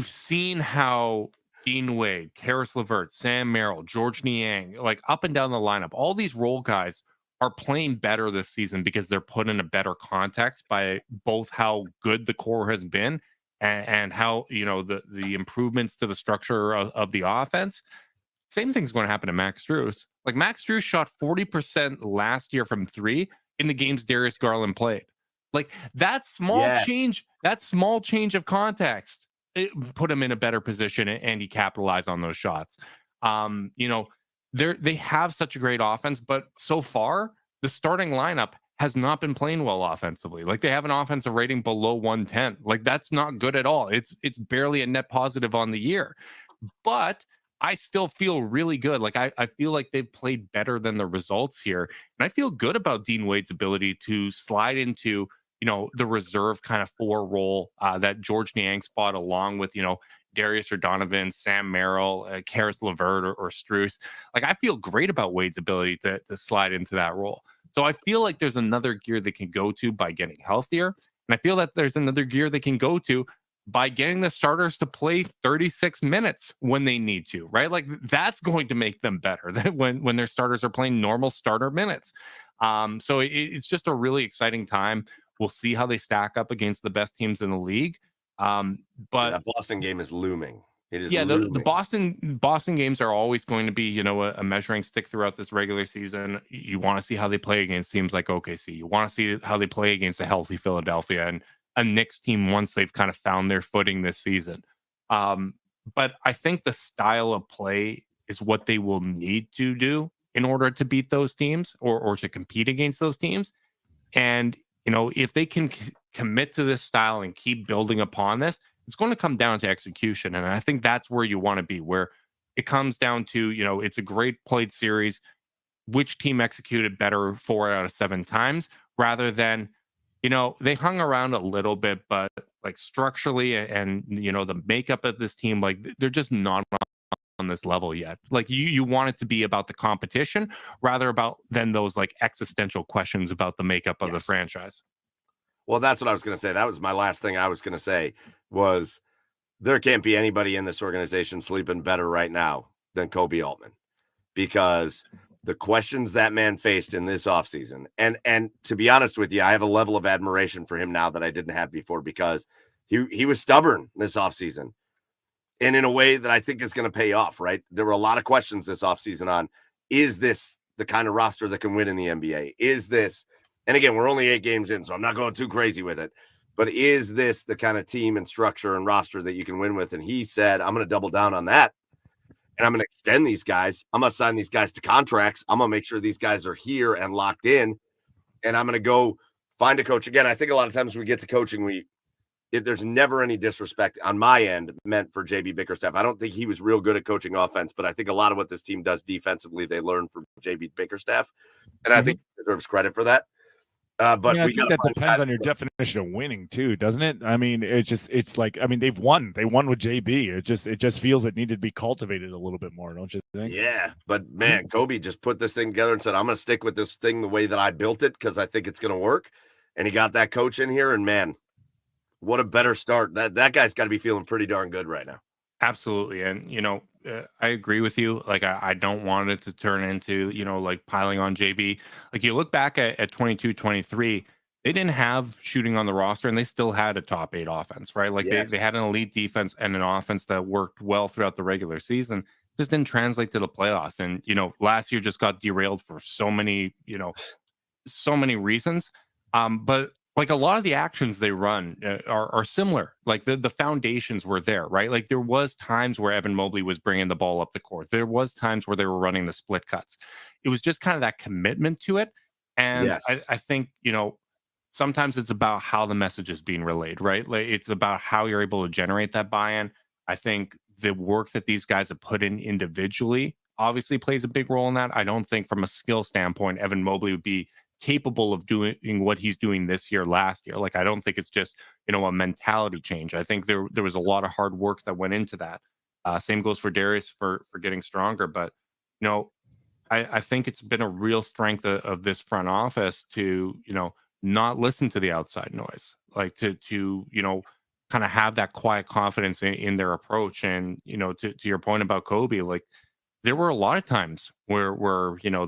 S3: seen how Dean Wade, Karis LeVert, Sam Merrill, George Niang, like up and down the lineup, all these role guys are playing better this season because they're put in a better context by both how good the core has been and how, the improvements to the structure of the offense. Same thing's going to happen to Max Strus. Like Max Strus shot 40% last year from 3 in the games Darius Garland played. Like that small change of context, it put him in a better position and he capitalized on those shots. They have such a great offense, but so far the starting lineup has not been playing well offensively. Like they have an offensive rating below 110. Like that's not good at all. It's barely a net positive on the year. But I still feel really good. Like I feel like they've played better than the results here. And I feel good about Dean Wade's ability to slide into, the reserve kind of 4 role that George Niang spot along with, Darius or Donovan, Sam Merrill, Karis LeVert or Strus. Like I feel great about Wade's ability to slide into that role. So I feel like there's another gear they can go to by getting healthier. And I feel that there's another gear they can go to by getting the starters to play 36 minutes when they need to, right? Like that's going to make them better when their starters are playing normal starter minutes. So it's just a really exciting time. We'll see how they stack up against the best teams in the league. But
S1: that Boston game is looming. It is.
S3: Yeah,
S1: looming.
S3: the Boston games are always going to be, a measuring stick throughout this regular season. You want to see how they play against teams like OKC. You want to see how they play against a healthy Philadelphia and a Knicks team once they've kind of found their footing this season. But I think the style of play is what they will need to do in order to beat those teams or to compete against those teams. And, if they can commit to this style and keep building upon this, it's going to come down to execution. And I think that's where you want to be, where it comes down to, it's a great played series. Which team executed better 4 out of 7 times rather than, they hung around a little bit, but like structurally and, the makeup of this team, like they're just not on this level yet. Like you want it to be about the competition rather than those like existential questions about the makeup of the franchise.
S1: Well, that's what I was going to say. That was my last thing I was going to say was there can't be anybody in this organization sleeping better right now than Kobe Altman, because the questions that man faced in this offseason, and to be honest with you, I have a level of admiration for him now that I didn't have before, because he was stubborn this offseason. And in a way that I think is going to pay off, right? There were a lot of questions this offseason on, is this the kind of roster that can win in the NBA? Is this, and again, we're only 8 games in, so I'm not going too crazy with it, but is this the kind of team and structure and roster that you can win with? And he said, I'm going to double down on that. And I'm going to extend these guys. I'm going to sign these guys to contracts. I'm going to make sure these guys are here and locked in. And I'm going to go find a coach. Again, I think a lot of times we get to coaching, there's never any disrespect on my end meant for JB Bickerstaff. I don't think he was real good at coaching offense, but I think a lot of what this team does defensively, they learn from JB Bickerstaff. And I think he deserves credit for that. But
S2: I think that depends on your definition of winning too, doesn't it? I mean, it's like, I mean, they've won. They won with JB. It just feels it needed to be cultivated a little bit more, don't you think?
S1: Yeah, but man, Kobe just put this thing together and said, I'm going to stick with this thing the way that I built it because I think it's going to work. And he got that coach in here, and man, what a better start. That guy's got to be feeling pretty darn good right now.
S3: Absolutely. And, I agree with you. Like, I don't want it to turn into, like piling on JB. Like you look back at 22-23, they didn't have shooting on the roster and they still had a top 8 offense, right? Like they had an elite defense and an offense that worked well throughout the regular season. just didn't translate to the playoffs. And, last year just got derailed for so many reasons. But like a lot of the actions they run are similar. Like the foundations were there, right? Like there was times where Evan Mobley was bringing the ball up the court. There was times where they were running the split cuts. It was just kind of that commitment to it. And
S1: Yes.
S3: I think, sometimes it's about how the message is being relayed, right? Like it's about how you're able to generate that buy-in. I think the work that these guys have put in individually obviously plays a big role in that. I don't think from a skill standpoint, Evan Mobley would be capable of doing what he's doing this year, last year. Like, I don't think it's just, a mentality change. I think there was a lot of hard work that went into that. Same goes for Darius for getting stronger. But, I think it's been a real strength of this front office to, not listen to the outside noise, like to kind of have that quiet confidence in their approach. And, to your point about Kobe, like there were a lot of times where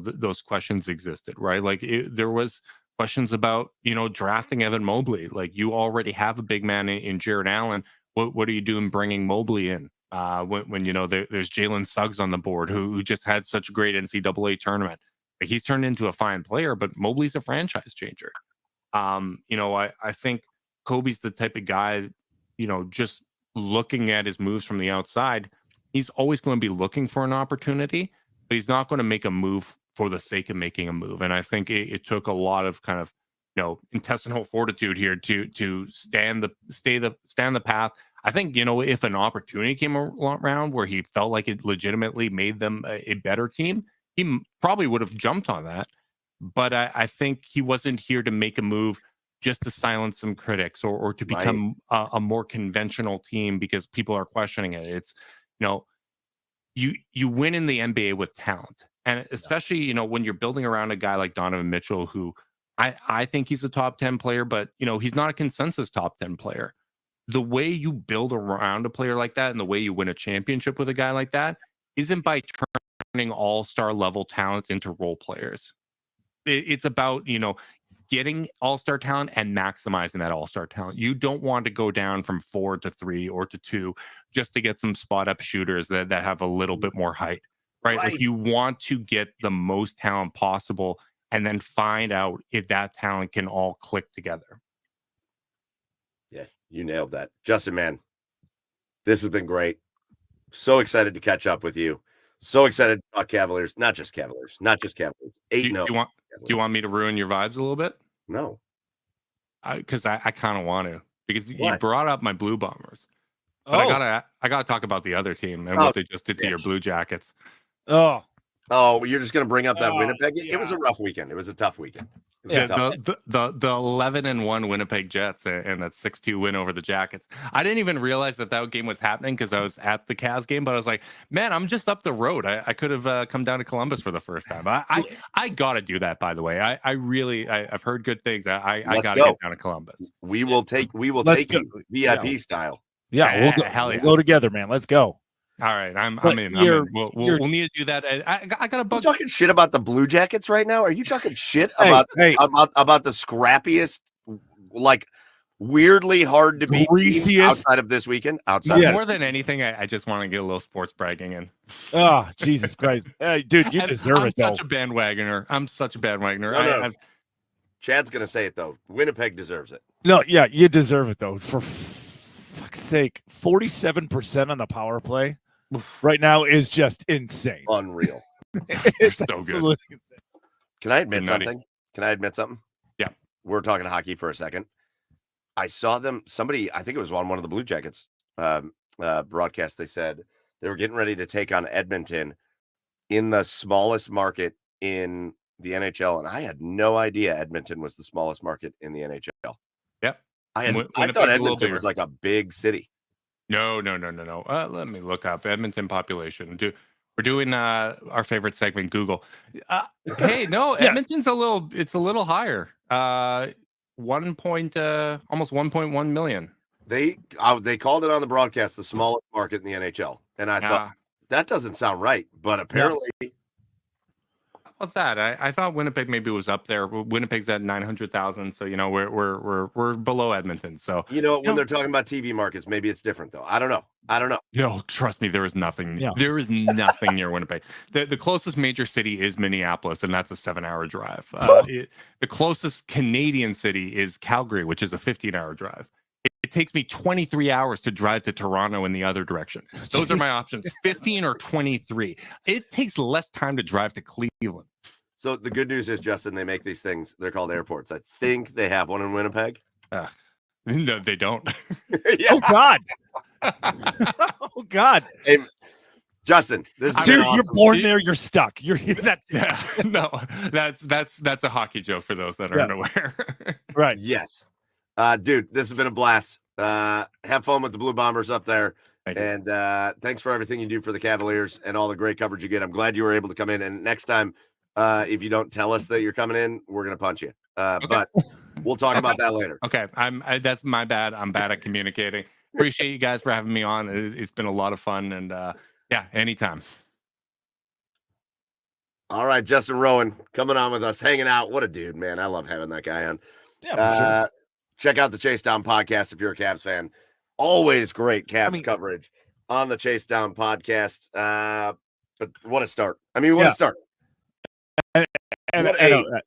S3: those questions existed, right? Like there was questions about, drafting Evan Mobley. Like you already have a big man in Jared Allen. What are you doing bringing Mobley in? When there's Jalen Suggs on the board who just had such a great NCAA tournament. Like he's turned into a fine player, but Mobley's a franchise changer. I think Kobe's the type of guy, just looking at his moves from the outside, he's always going to be looking for an opportunity, but he's not going to make a move for the sake of making a move. And I think it took a lot of kind of, intestinal fortitude here to stand the path. I think, if an opportunity came around where he felt like it legitimately made them a better team, he probably would have jumped on that. But I think he wasn't here to make a move just to silence some critics or to become a more conventional team because people are questioning it. It's, you win in the NBA with talent. And especially, when you're building around a guy like Donovan Mitchell, who I think he's a top 10 player, but, he's not a consensus top 10 player. The way you build around a player like that and the way you win a championship with a guy like that isn't by turning all-star level talent into role players. It's about, getting all-star talent and maximizing that all-star talent. You don't want to go down from 4 to 3 or to 2 just to get some spot-up shooters that have a little bit more height, right? Like you want to get the most talent possible and then find out if that talent can all click together.
S1: Yeah, you nailed that. Justin, man, this has been great. So excited to catch up with you. So excited to talk Cavaliers, not just Cavaliers. 8-0.
S3: Do you want me to ruin your vibes a little bit?
S1: No.
S3: Because I kind of want to. Because you brought up my Blue Bombers. But I gotta talk about the other team and what they just did to your Blue Jackets.
S1: Oh, you're just gonna bring up that Winnipeg? Yeah. It was a rough weekend. It was a tough weekend.
S3: The 11-1 Winnipeg Jets and that 6-2 win over the Jackets. I didn't even realize that game was happening because I was at the Cavs game, but I was like, man, I'm just up the road. I could have come down to Columbus for the first time. I gotta do that, by the way. I've heard good things. I gotta get down to Columbus.
S1: We will take you VIP style.
S2: Yeah, we'll go together, man. Let's go.
S3: All right, I'm in. We'll need to do that. I got a bug.
S1: You talking shit about the Blue Jackets right now? Are you talking shit about the scrappiest, like weirdly hard to beat team outside of this weekend?
S3: More than anything, I just want to get a little sports bragging in.
S2: Oh, Jesus Christ, dude, you deserve it.
S3: I'm such a bandwagoner.
S1: No. Chad's gonna say it though. Winnipeg deserves it.
S2: No, yeah, you deserve it though. For fuck's sake, 47% on the power play right now is just insane.
S1: Unreal.
S3: It's so good.
S1: Insane. Can I admit something?
S3: Yeah.
S1: We're talking hockey for a second. I saw somebody, I think it was on one of the Blue Jackets broadcasts, they said they were getting ready to take on Edmonton in the smallest market in the NHL. And I had no idea Edmonton was the smallest market in the NHL.
S3: Yep.
S1: I thought Edmonton was like a big city.
S3: No. Let me look up Edmonton population. We're doing our favorite segment, Google. Hey, no, Edmonton's a little higher. Almost 1.1 million.
S1: They called it on the broadcast the smallest market in the NHL, and I thought that doesn't sound right, but apparently
S3: about that? I thought Winnipeg maybe was up there. Winnipeg's at 900,000, so we're below Edmonton. So
S1: When they're talking about TV markets, maybe it's different though. I don't know.
S3: trust me, there is nothing.
S2: Yeah.
S3: There is nothing near Winnipeg. The closest major city is Minneapolis, and that's a 7-hour drive. The closest Canadian city is Calgary, which is a 15-hour drive. It takes me 23 hours to drive to Toronto in the other direction. Those are my options, 15 or 23. It takes less time to drive to Cleveland.
S1: So the good news is, Justin, they make these things. They're called airports. I think they have one in Winnipeg.
S3: No, they don't.
S1: Yeah.
S2: Oh God. Oh God.
S1: Hey, Justin, this is
S2: Dude,
S1: awesome.
S2: you're born there. You're stuck. That's
S3: a hockey joke for those that aren't aware.
S2: right.
S1: Yes. Dude, this has been a blast. Have fun with the Blue Bombers up there. And thanks for everything you do for the Cavaliers and all the great coverage you get. I'm glad you were able to come in. And next time, if you don't tell us that you're coming in, we're going to punch you.
S3: Okay.
S1: But we'll talk about that later.
S3: Okay. That's my bad. I'm bad at communicating. Appreciate you guys for having me on. It's been a lot of fun. And anytime.
S1: All right, Justin Rowan coming on with us, hanging out. What a dude, man. I love having that guy on.
S2: Yeah, for sure.
S1: Check out the Chase Down podcast if you're a Cavs fan. Always great Cavs coverage on the Chase Down podcast. But what a start. What a start.
S2: And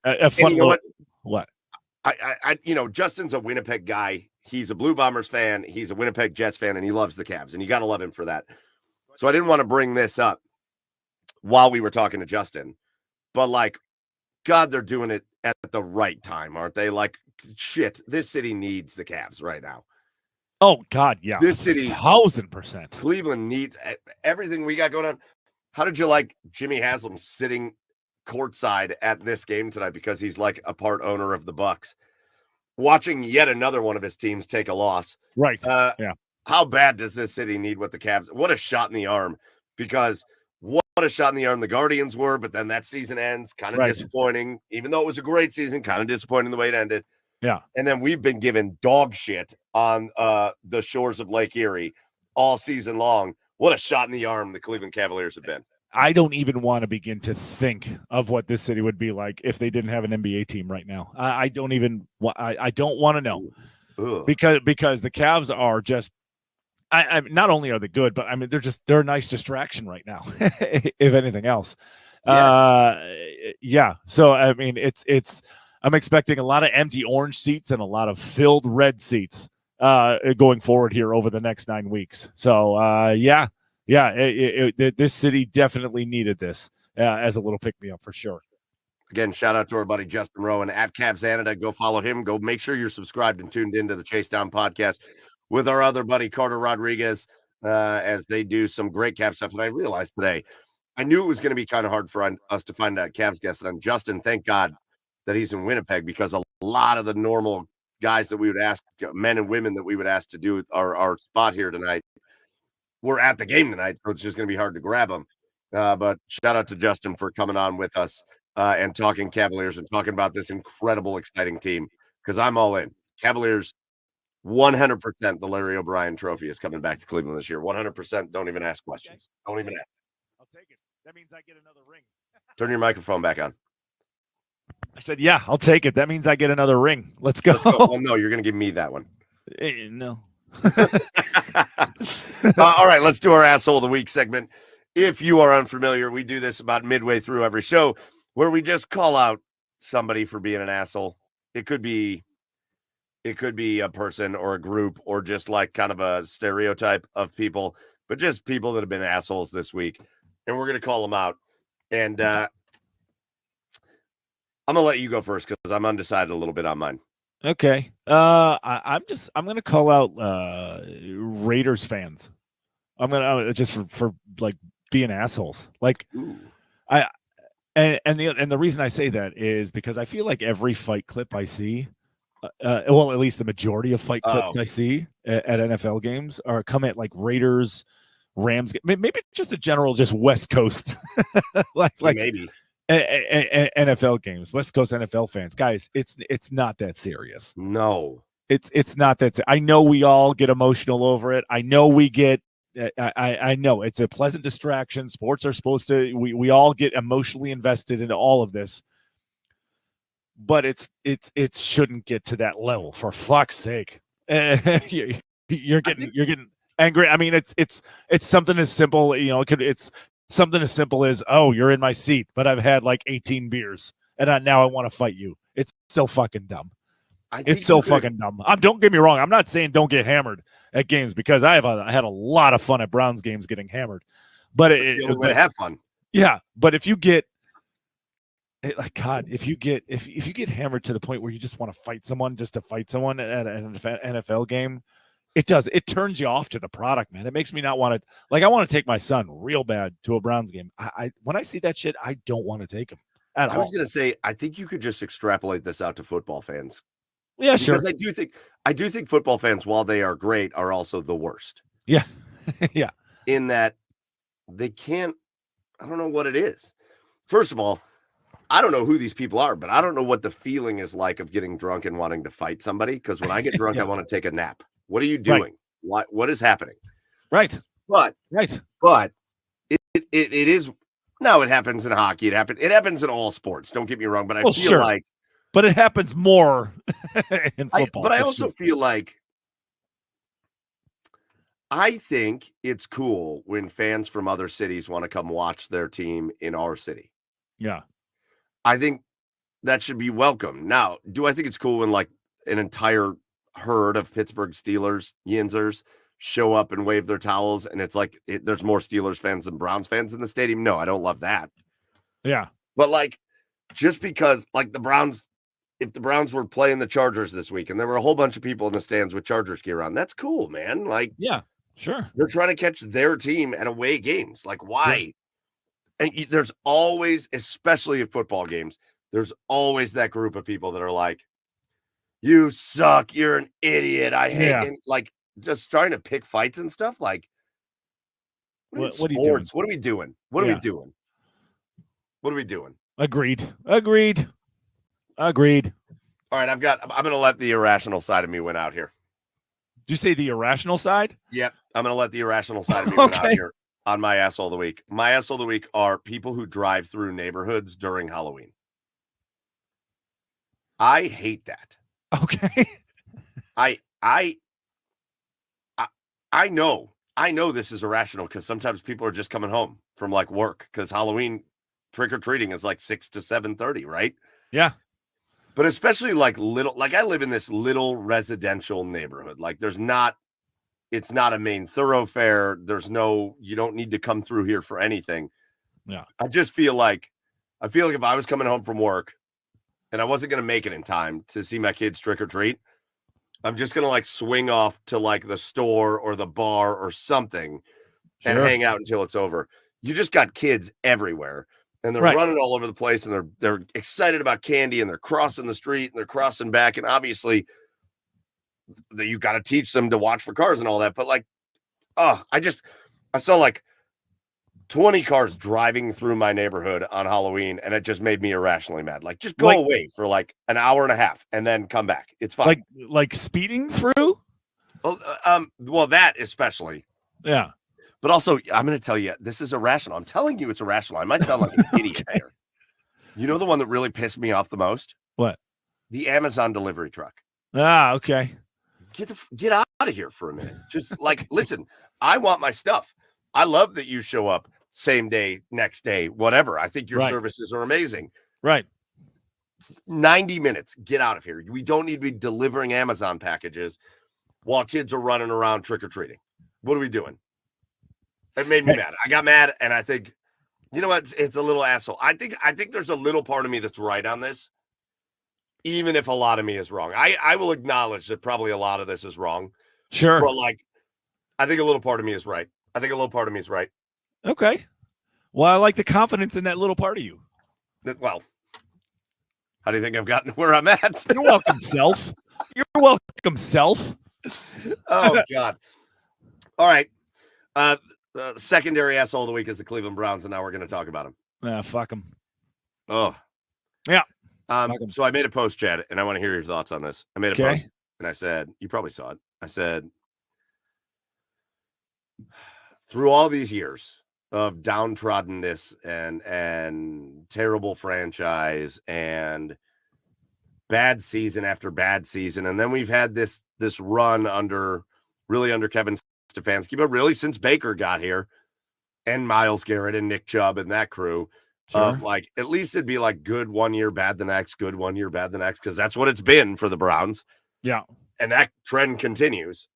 S2: a fun what?
S1: Justin's a Winnipeg guy. He's a Blue Bombers fan. He's a Winnipeg Jets fan, and he loves the Cavs, and you got to love him for that. So I didn't want to bring this up while we were talking to Justin, but God, they're doing it at the right time, aren't they? Shit, this city needs the Cavs right now.
S2: Oh God, yeah.
S1: This city,
S2: 1,000%.
S1: Cleveland needs everything we got going on. How did you like Jimmy Haslam sitting courtside at this game tonight because he's a part owner of the Bucks, watching yet another one of his teams take a loss?
S2: Right. Yeah.
S1: How bad does this city need what the Cavs? What a shot in the arm, because what a shot in the arm the Guardians were, but then that season ends kind of disappointing, even though it was a great season, kind of disappointing the way it ended.
S2: Yeah.
S1: And then we've been given dog shit on the shores of Lake Erie all season long. What a shot in the arm the Cleveland Cavaliers have been.
S2: I don't even want to begin to think of what this city would be like if they didn't have an NBA team right now. I don't even I don't want to know.
S1: Ugh.
S2: because the Cavs are just I not only are they good, but they're a nice distraction right now, if anything else.
S1: Yes.
S2: Yeah. So it's I'm expecting a lot of empty orange seats and a lot of filled red seats going forward here over the next 9 weeks. So this city definitely needed this as a little pick-me-up for sure.
S1: Again, shout out to our buddy Justin Rowan at Cavs Canada. Go follow him. Go make sure you're subscribed and tuned into the Chase Down podcast with our other buddy Carter Rodriguez as they do some great Cavs stuff. And I realized today, I knew it was going to be kind of hard for us to find a Cavs guest. And Justin, thank God that he's in Winnipeg, because a lot of the normal guys that we would ask, men and women that we would ask to do our spot here tonight, we're at the game tonight, so it's just going to be hard to grab them. But shout out to Justin for coming on with us and talking Cavaliers and talking about this incredible, exciting team, because I'm all in. Cavaliers, 100% the Larry O'Brien trophy is coming back to Cleveland this year. 100%. Don't even ask questions. Don't even ask.
S2: I'll take it. That means I get another ring.
S1: Turn your microphone back on.
S2: I said, yeah, I'll take it. That means I get another ring. Let's go.
S1: Well, no, you're going to give me that one.
S2: No.
S1: All right, let's do our Asshole of the Week segment. If you are unfamiliar, we do this about midway through every show, where we just call out somebody for being an asshole. It could be a person or a group or just kind of a stereotype of people, but just people that have been assholes this week. And we're going to call them out. And I'm going to let you go first because I'm undecided a little bit on mine.
S2: Okay. I'm going to call out Raiders fans. I'm going to just for being assholes.
S1: Ooh.
S2: And the reason I say that is because I feel like every fight clip I see, well, at least the majority of fight clips I see at NFL games come at Raiders, Rams, maybe just a general, just West Coast,
S1: maybe
S2: NFL games, West Coast NFL fans, guys. It's not that serious.
S1: No,
S2: it's not that. I know we all get emotional over it. I know we get I know it's a pleasant distraction. Sports are supposed to. We all get emotionally invested into all of this, but it shouldn't get to that level. For fuck's sake, you're getting angry. I mean, it's something as simple. It's something as simple as, oh, you're in my seat, but I've had like 18 beers, and now I want to fight you. It's so fucking dumb. It's so fucking dumb. Don't get me wrong. I'm not saying don't get hammered at games, because I had a lot of fun at Browns games getting hammered. But
S1: the only way to have fun.
S2: Yeah, but if you get if you get hammered to the point where you just want to fight someone just to fight someone at an NFL game, it turns you off to the product, man. It makes me not want to. Like, I want to take my son real bad to a Browns game. I when I see that shit, I don't want to take him at all.
S1: I was gonna say, I think you could just extrapolate this out to football fans.
S2: Yeah, sure.
S1: Because I do think football fans, while they are great, are also the worst.
S2: Yeah. Yeah.
S1: In that they can't, I don't know what it is. First of all, I don't know who these people are, but I don't know what the feeling is like of getting drunk and wanting to fight somebody. Because when I get drunk, I want to take a nap. What are you doing?
S2: Right.
S1: What is happening?
S2: Right.
S1: But it is, no, it happens in hockey. It happens in all sports. Don't get me wrong, but I feel like,
S2: but it happens more in football.
S1: I also feel like, I think it's cool when fans from other cities want to come watch their team in our city.
S2: Yeah.
S1: I think that should be welcome. Now, do I think it's cool when like an entire herd of Pittsburgh Steelers, Yinzers, show up and wave their towels and it's like there's more Steelers fans than Browns fans in the stadium? No, I don't love that.
S2: Yeah.
S1: But like, just because like the Browns, if the Browns were playing the Chargers this week and there were a whole bunch of people in the stands with Chargers gear on, that's cool, man. Like,
S2: yeah, sure.
S1: They're trying to catch their team at away games. Like, why? Sure. And there's always, especially at football games, there's always that group of people that are like, you suck, you're an idiot, I hate it. Like, just trying to pick fights and stuff. Like, what are you doing? What are we doing? What are we doing? What are we doing?
S2: Agreed. All
S1: right, I'm going to let the irrational side of me win out here.
S2: Did you say the irrational side?
S1: Yep. I'm going to let the irrational side of me win out here on my asshole of the week. My asshole of the week are people who drive through neighborhoods during Halloween. I hate that.
S2: Okay.
S1: I know this is irrational because sometimes people are just coming home from like work because Halloween trick-or-treating is like 6 to 7:30, right?
S2: Yeah.
S1: But especially like I live in this little residential neighborhood. Like it's not a main thoroughfare. You don't need to come through here for anything.
S2: Yeah.
S1: I feel like if I was coming home from work and I wasn't going to make it in time to see my kids trick or treat, I'm just going to like swing off to like the store or the bar or something and hang out until it's over. You just got kids everywhere. And they're running all over the place, and they're excited about candy, and they're crossing the street, and they're crossing back. And obviously, you got to teach them to watch for cars and all that. But like, I saw like 20 cars driving through my neighborhood on Halloween, and it just made me irrationally mad. Like, just go away for like an hour and a half, and then come back. It's fine.
S2: Like speeding through.
S1: Well, that especially.
S2: Yeah.
S1: But also, I'm going to tell you, this is irrational. I'm telling you it's irrational. I might sound like an idiot there. You know the one that really pissed me off the most?
S2: What?
S1: The Amazon delivery truck.
S2: Ah, okay.
S1: Get out of here for a minute. Just like, listen, I want my stuff. I love that you show up same day, next day, whatever. I think your services are amazing.
S2: Right.
S1: 90 minutes. Get out of here. We don't need to be delivering Amazon packages while kids are running around trick-or-treating. What are we doing? It made me mad. I got mad, and I think, you know what? It's a little asshole. I think there's a little part of me that's right on this, even if a lot of me is wrong. I will acknowledge that probably a lot of this is wrong.
S2: Sure.
S1: But like, I think a little part of me is right.
S2: Okay. Well, I like the confidence in that little part of you.
S1: Well, how do you think I've gotten where I'm at?
S2: You're welcome, self. You're welcome, self.
S1: Oh, God. All right. Secondary asshole of the week is the Cleveland Browns, and now we're going to talk about them.
S2: Fuck them.
S1: Oh.
S2: Yeah.
S1: So I made a post, Chad, and I want to hear your thoughts on this. I made a post, and I said, you probably saw it. I said, through all these years of downtroddenness and terrible franchise and bad season after bad season, and then we've had this run under Kevin Stefanski, but really since Baker got here and Myles Garrett and Nick Chubb and that crew. Of like, at least it'd be like good 1 year, bad the next, good 1 year, bad the next, because that's what it's been for the Browns.
S2: Yeah.
S1: And that trend continues.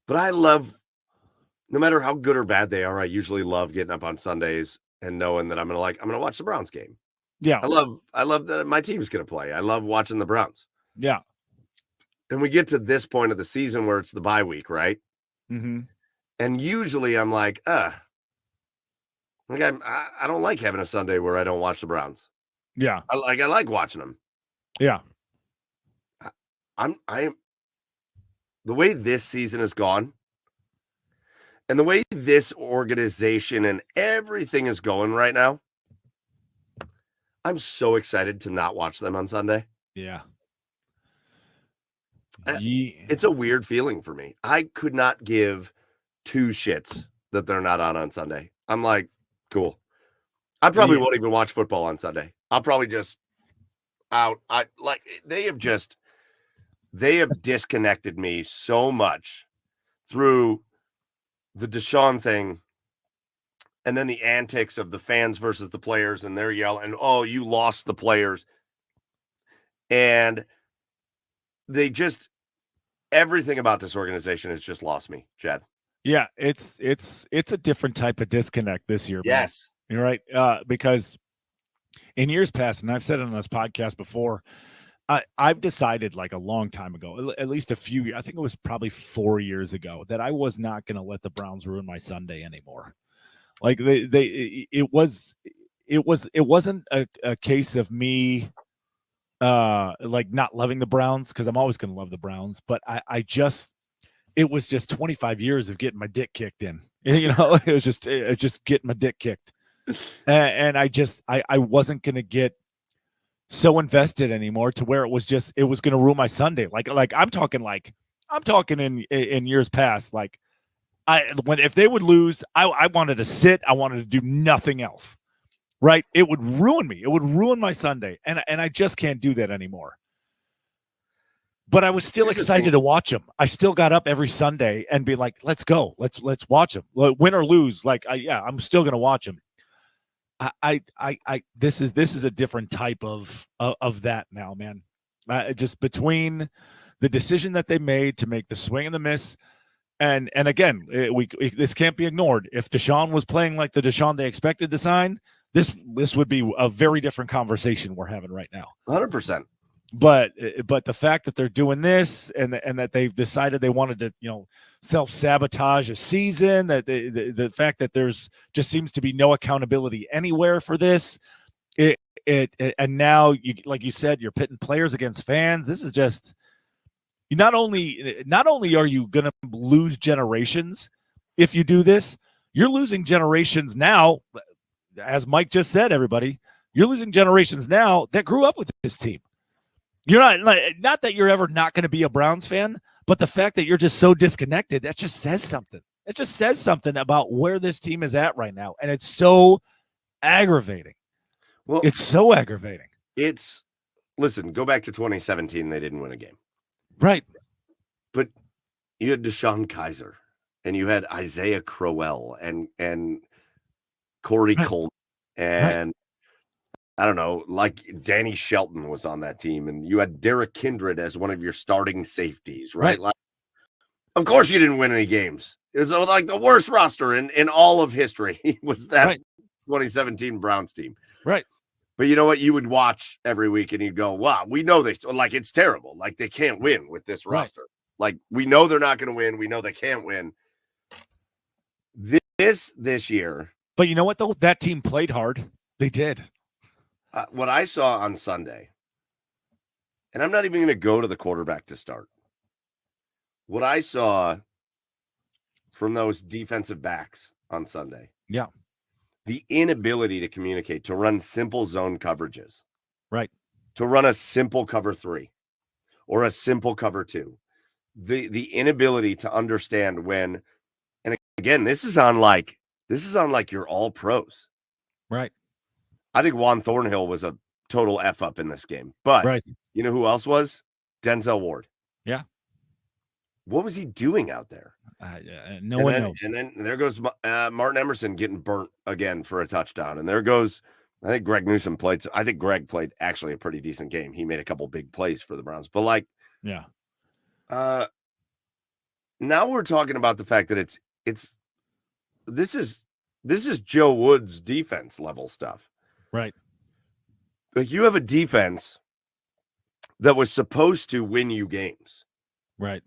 S1: But I love, no matter how good or bad they are, I usually love getting up on Sundays and knowing that I'm gonna watch the Browns game.
S2: Yeah.
S1: I love that my team's gonna play. I love watching the Browns.
S2: Yeah.
S1: And we get to this point of the season where it's the bye week, right?
S2: Mm-hmm.
S1: And usually I'm like, I don't like having a Sunday where I don't watch the Browns.
S2: Yeah.
S1: I like watching them.
S2: Yeah.
S1: I'm the way this season has gone and the way this organization and everything is going right now, I'm so excited to not watch them on Sunday.
S2: Yeah.
S1: It's a weird feeling for me. I could not give two shits that they're not on Sunday. I'm like, cool. I probably won't even watch football on Sunday. I'll probably just out. They have disconnected me so much through the Deshaun thing and then the antics of the fans versus the players and they're yelling, oh, you lost the players. And everything about this organization has just lost me, Chad.
S2: Yeah, it's a different type of disconnect this year.
S1: Yes.
S2: Man. You're right. Because in years past, and I've said it on this podcast before, I've decided like a long time ago, at least I think it was probably 4 years ago, that I was not going to let the Browns ruin my Sunday anymore. Like it wasn't a case of me like not loving the Browns, because I'm always going to love the Browns, but it was just 25 years of getting my dick kicked in. You know, it was just getting my dick kicked. And I wasn't going to get so invested anymore to where it was going to ruin my Sunday. Like I'm talking in years past, like if they would lose, I wanted to sit, I wanted to do nothing else. Right. It would ruin me. It would ruin my Sunday. And I just can't do that anymore. But I was still excited to watch them. I still got up every Sunday and be like, let's go. Let's watch them. Win or lose. Like, I'm still going to watch them. This is a different type of that now, man. Just between the decision that they made to make the swing and the miss. And again, this can't be ignored. If Deshaun was playing like the Deshaun they expected to sign, this would be a very different conversation we're having right now.
S1: 100%.
S2: But the fact that they're doing this and that they've decided they wanted to, self-sabotage a season, that the fact that there's just seems to be no accountability anywhere for this, and now like you said, you're pitting players against fans. This is just, not only are you going to lose generations if you do this, you're losing generations now. As Mike just said, everybody, you're losing generations now that grew up with this team. You're not that you're ever not going to be a Browns fan, but the fact that you're just so disconnected, that just says something. It just says something about where this team is at right now. And it's so aggravating. Well, it's so aggravating.
S1: Listen, go back to 2017. They didn't win a game.
S2: Right.
S1: But you had Deshaun Kaiser and you had Isaiah Crowell and Corey Coleman and I don't know, like Danny Shelton was on that team, and you had Derek Kindred as one of your starting safeties, right? Like, of course you didn't win any games. It was like the worst roster in all of history was that 2017 Browns team.
S2: Right.
S1: But you know what? You would watch every week and you'd go, wow, we know this. Like, it's terrible. Like, they can't win with this roster. Like, we know they're not going to win. We know they can't win. This year.
S2: But you know what, though? That team played hard. They did.
S1: What I saw on Sunday, and I'm not even going to go to the quarterback to start. What I saw from those defensive backs on Sunday.
S2: Yeah.
S1: The inability to communicate, to run simple zone coverages.
S2: Right.
S1: To run a simple cover 3 or a simple cover 2. The inability to understand when And again, this is on like your all pros.
S2: Right.
S1: I think Juan Thornhill was a total F up in this game. But
S2: Right.
S1: you know who else was? Denzel Ward.
S2: Yeah.
S1: What was he doing out there?
S2: No one knows.
S1: And then there goes Martin Emerson getting burnt again for a touchdown. And there goes, I think Greg Newsome played. I think Greg played actually a pretty decent game. He made a couple big plays for the Browns. But like,
S2: yeah.
S1: Now we're talking about the fact that this is Joe Woods defense level stuff.
S2: Right.
S1: Like you have a defense that was supposed to win you games.
S2: Right.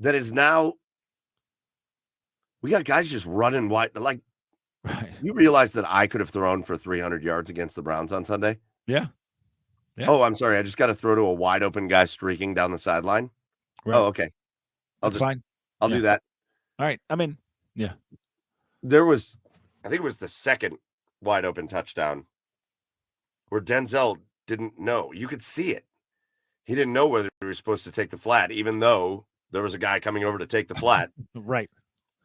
S1: That is now, we got guys just running wide. Like,
S2: right.
S1: You realize that I could have thrown for 300 yards against the Browns on Sunday?
S2: Yeah. Yeah.
S1: Oh, I'm sorry. I just got to throw to a wide open guy streaking down the sideline.
S2: Right.
S1: Oh, okay.
S2: That's fine.
S1: I'll do that.
S2: All right. I mean, yeah.
S1: There was, I think it was the second wide open touchdown where Denzel didn't know. You could see it. He didn't know whether he was supposed to take the flat, even though there was a guy coming over to take the flat.
S2: Right.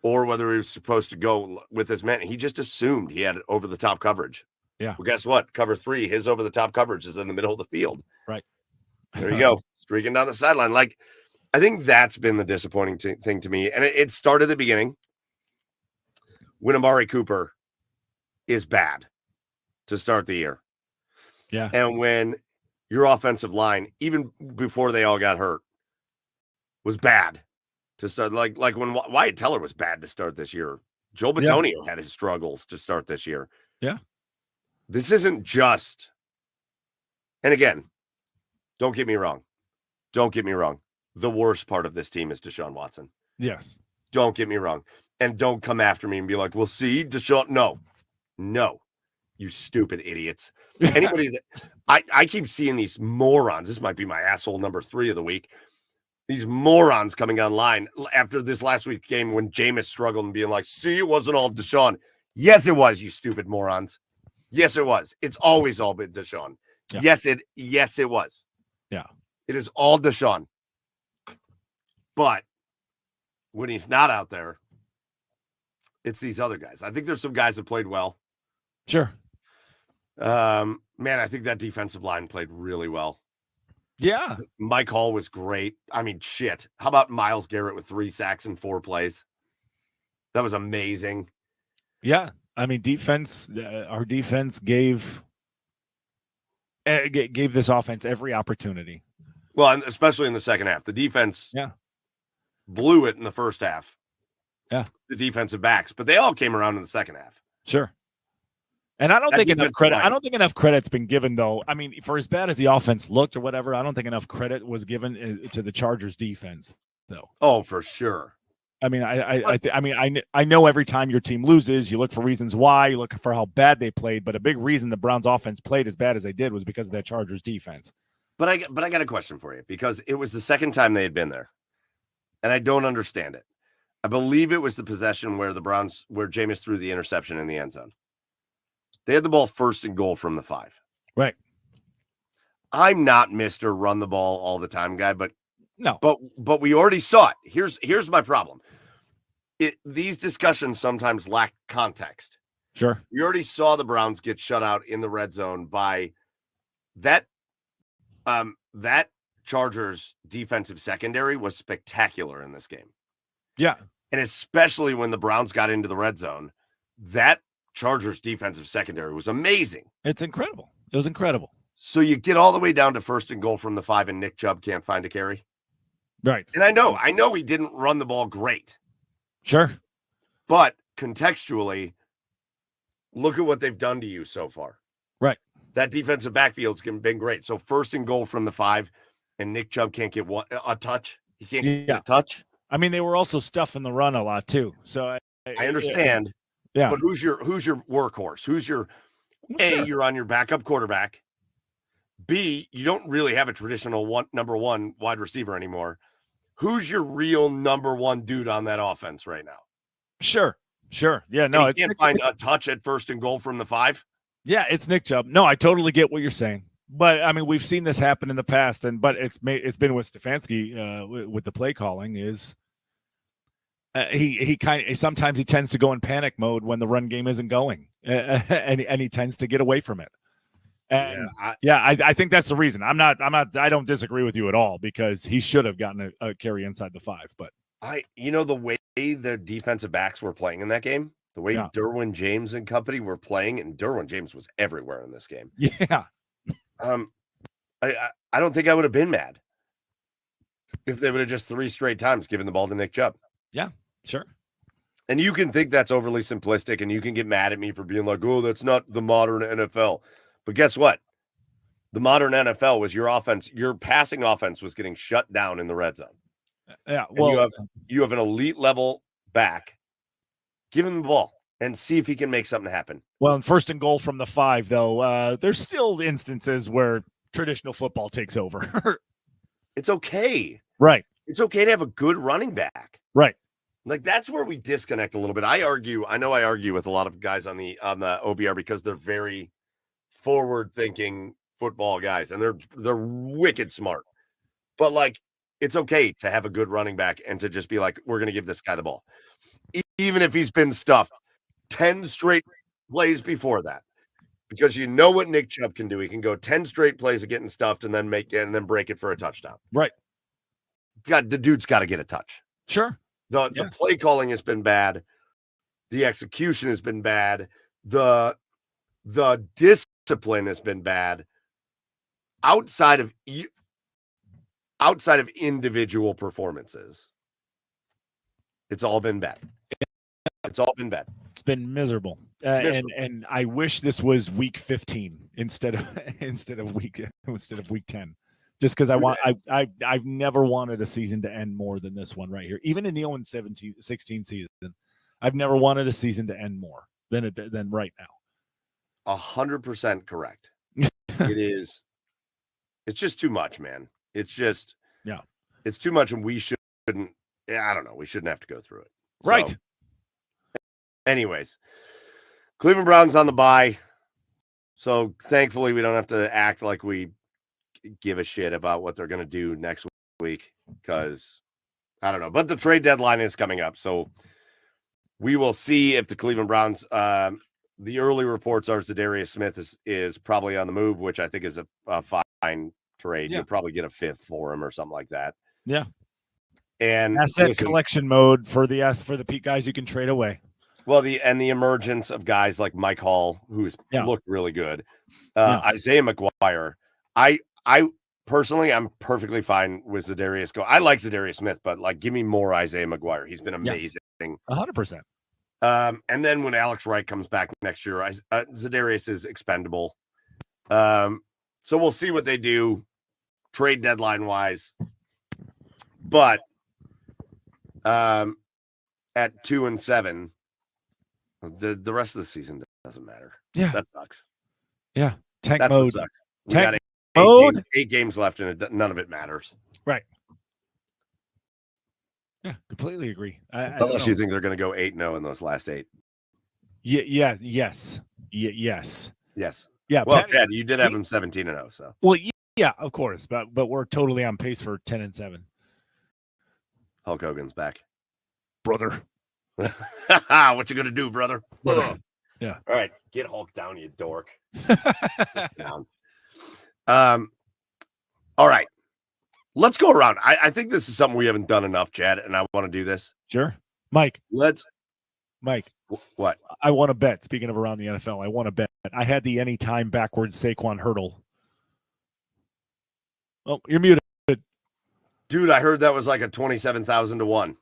S1: Or whether he was supposed to go with his man. He just assumed he had over the top coverage.
S2: Yeah.
S1: Well, guess what? Cover 3, his over the top coverage is in the middle of the field.
S2: Right.
S1: There you go. Streaking down the sideline. Like, I think that's been the disappointing thing to me. And it started at the beginning when Amari Cooper is bad to start the year.
S2: Yeah.
S1: And when your offensive line, even before they all got hurt, was bad to start. Like when Wyatt Teller was bad to start this year. Joel Bitonio had his struggles to start this year.
S2: Yeah.
S1: This isn't just, and again, don't get me wrong. The worst part of this team is Deshaun Watson.
S2: Yes.
S1: Don't get me wrong. And don't come after me and be like, well, see, Deshaun. No, you stupid idiots. Anybody that I keep seeing these morons. This might be my asshole number 3 of the week. These morons coming online after this last week's game when Jameis struggled and being like, see, it wasn't all Deshaun. Yes, it was, you stupid morons. Yes, it was. It's always all been Deshaun.
S2: Yeah.
S1: Yes, it was.
S2: Yeah.
S1: It is all Deshaun. But when he's not out there, it's these other guys. I think there's some guys that played well.
S2: Sure.
S1: Man, I think that defensive line played really well.
S2: Yeah.
S1: Mike Hall was great. I mean, shit. How about Myles Garrett with 3 sacks and 4 plays? That was amazing.
S2: Yeah. I mean, our defense gave this offense every opportunity.
S1: Well, and especially in the second half. The defense blew it in the first half.
S2: Yeah.
S1: The defensive backs, but they all came around in the second half.
S2: Sure. And I don't think enough credit. I don't think enough credit's been given, though. I mean, for as bad as the offense looked or whatever, I don't think enough credit was given to the Chargers defense, though.
S1: Oh, for sure.
S2: I mean, I know every time your team loses, you look for reasons why. You look for how bad they played, but a big reason the Browns' offense played as bad as they did was because of that Chargers defense.
S1: But I got a question for you because it was the second time they had been there, and I don't understand it. I believe it was the possession where Jameis threw the interception in the end zone. They had the ball 1st and goal from the 5.
S2: Right.
S1: I'm not Mr. Run the ball all the time guy, but
S2: no.
S1: But we already saw it. Here's my problem. These discussions sometimes lack context.
S2: Sure.
S1: We already saw the Browns get shut out in the red zone by that Chargers defensive secondary was spectacular in this game.
S2: Yeah.
S1: And especially when the Browns got into the red zone, that Chargers defensive secondary was amazing.
S2: It's incredible. It was incredible.
S1: So you get all the way down to 1st and goal from the 5 and Nick Chubb can't find a carry.
S2: Right.
S1: And I know he didn't run the ball great.
S2: Sure.
S1: But contextually, look at what they've done to you so far.
S2: Right.
S1: That defensive backfield's been great. So 1st and goal from the 5 and Nick Chubb can't get a touch. He can't get a touch.
S2: I mean, they were also stuffing the run a lot too. So
S1: I understand.
S2: Yeah.
S1: But who's your workhorse? Who's your A, you're on your backup quarterback. B, you don't really have a traditional number 1 wide receiver anymore. Who's your real number 1 dude on that offense right now?
S2: Sure. Yeah, no,
S1: you can't find a touch at 1st and goal from the 5.
S2: Yeah, it's Nick Chubb. No, I totally get what you're saying. But I mean, we've seen this happen in the past, but it's been with Stefanski with the play calling is He kind of sometimes he tends to go in panic mode when the run game isn't going, and he tends to get away from it. And I think that's the reason. I don't disagree with you at all, because he should have gotten a carry inside the 5. But
S1: the way the defensive backs were playing in that game, the way Derwin James and company were playing, and Derwin James was everywhere in this game.
S2: Yeah.
S1: I don't think I would have been mad if they would have just 3 straight times given the ball to Nick Chubb.
S2: Yeah, sure.
S1: And you can think that's overly simplistic, and you can get mad at me for being like, oh, that's not the modern NFL. But guess what? The modern NFL was your offense. Your passing offense was getting shut down in the red zone.
S2: Yeah, well,
S1: and you have an elite level back. Give him the ball and see if he can make something happen.
S2: Well, in 1st and goal from the 5, though, there's still instances where traditional football takes over.
S1: It's okay.
S2: Right.
S1: It's okay to have a good running back.
S2: Right.
S1: Like, that's where we disconnect a little bit. I know I argue with a lot of guys on the OBR because they're very forward-thinking football guys, and they're wicked smart. But, like, it's okay to have a good running back and to just be like, we're going to give this guy the ball. Even if he's been stuffed 10 straight plays before that. Because you know what Nick Chubb can do. He can go 10 straight plays of getting stuffed and then break it for a touchdown.
S2: Right.
S1: The dude's got to get a touch.
S2: Sure.
S1: The play calling has been bad. The execution has been bad. The discipline has been bad. Outside of individual performances, it's all been bad. It's all been bad.
S2: It's been miserable. And I wish this was week 15 instead of week 10. Just because I've never wanted a season to end more than this one right here. Even in the 0-16 season, I've never wanted a season to end more than right now.
S1: 100% correct. It is. It's just too much, man. It's just it's too much, and we shouldn't. I don't know. We shouldn't have to go through it.
S2: Right.
S1: So, anyways, Cleveland Browns on the bye. So thankfully, we don't have to act like we give a shit about what they're going to do next week, because I don't know. But the trade deadline is coming up, so we will see if the Cleveland Browns. The early reports are Zadarius Smith is probably on the move, which I think is a fine trade.
S2: Yeah.
S1: You'll probably get a 5th for him or something like that.
S2: Yeah.
S1: And
S2: asset collection mode for the guys you can trade away.
S1: Well, the emergence of guys like Mike Hall, who's looked really good. Isaiah McGuire. I personally, I'm perfectly fine with Zadarius. I like Zadarius Smith, but like, give me more Isaiah McGuire. He's been amazing.
S2: 100%.
S1: And then when Alex Wright comes back next year, Zadarius is expendable. So we'll see what they do trade deadline wise. But at 2-7, the rest of the season doesn't matter.
S2: Yeah,
S1: that sucks.
S2: Yeah, tank
S1: That's
S2: mode.
S1: What sucks. We
S2: tank
S1: got 8 games left, and none of it matters.
S2: Right. Yeah, completely agree.
S1: Unless you think they're going to go 8-0 in those last 8.
S2: Yeah. Yes.
S1: Yeah. Well, Chad, you did have them 17-0. So.
S2: Well, yeah, of course, but we're totally on pace for 10-7.
S1: Hulk Hogan's back,
S2: brother.
S1: What you gonna do, brother?
S2: Yeah.
S1: All right, get Hulk down, you dork. Down. All right. Let's go around. I think this is something we haven't done enough, Chad, and I want to do this.
S2: Sure. Mike. Mike.
S1: What?
S2: I want to bet. Speaking of around the NFL, I want to bet. I had the anytime backwards Saquon hurdle. Oh, you're muted.
S1: Dude, I heard that was like a 27,000 to 1.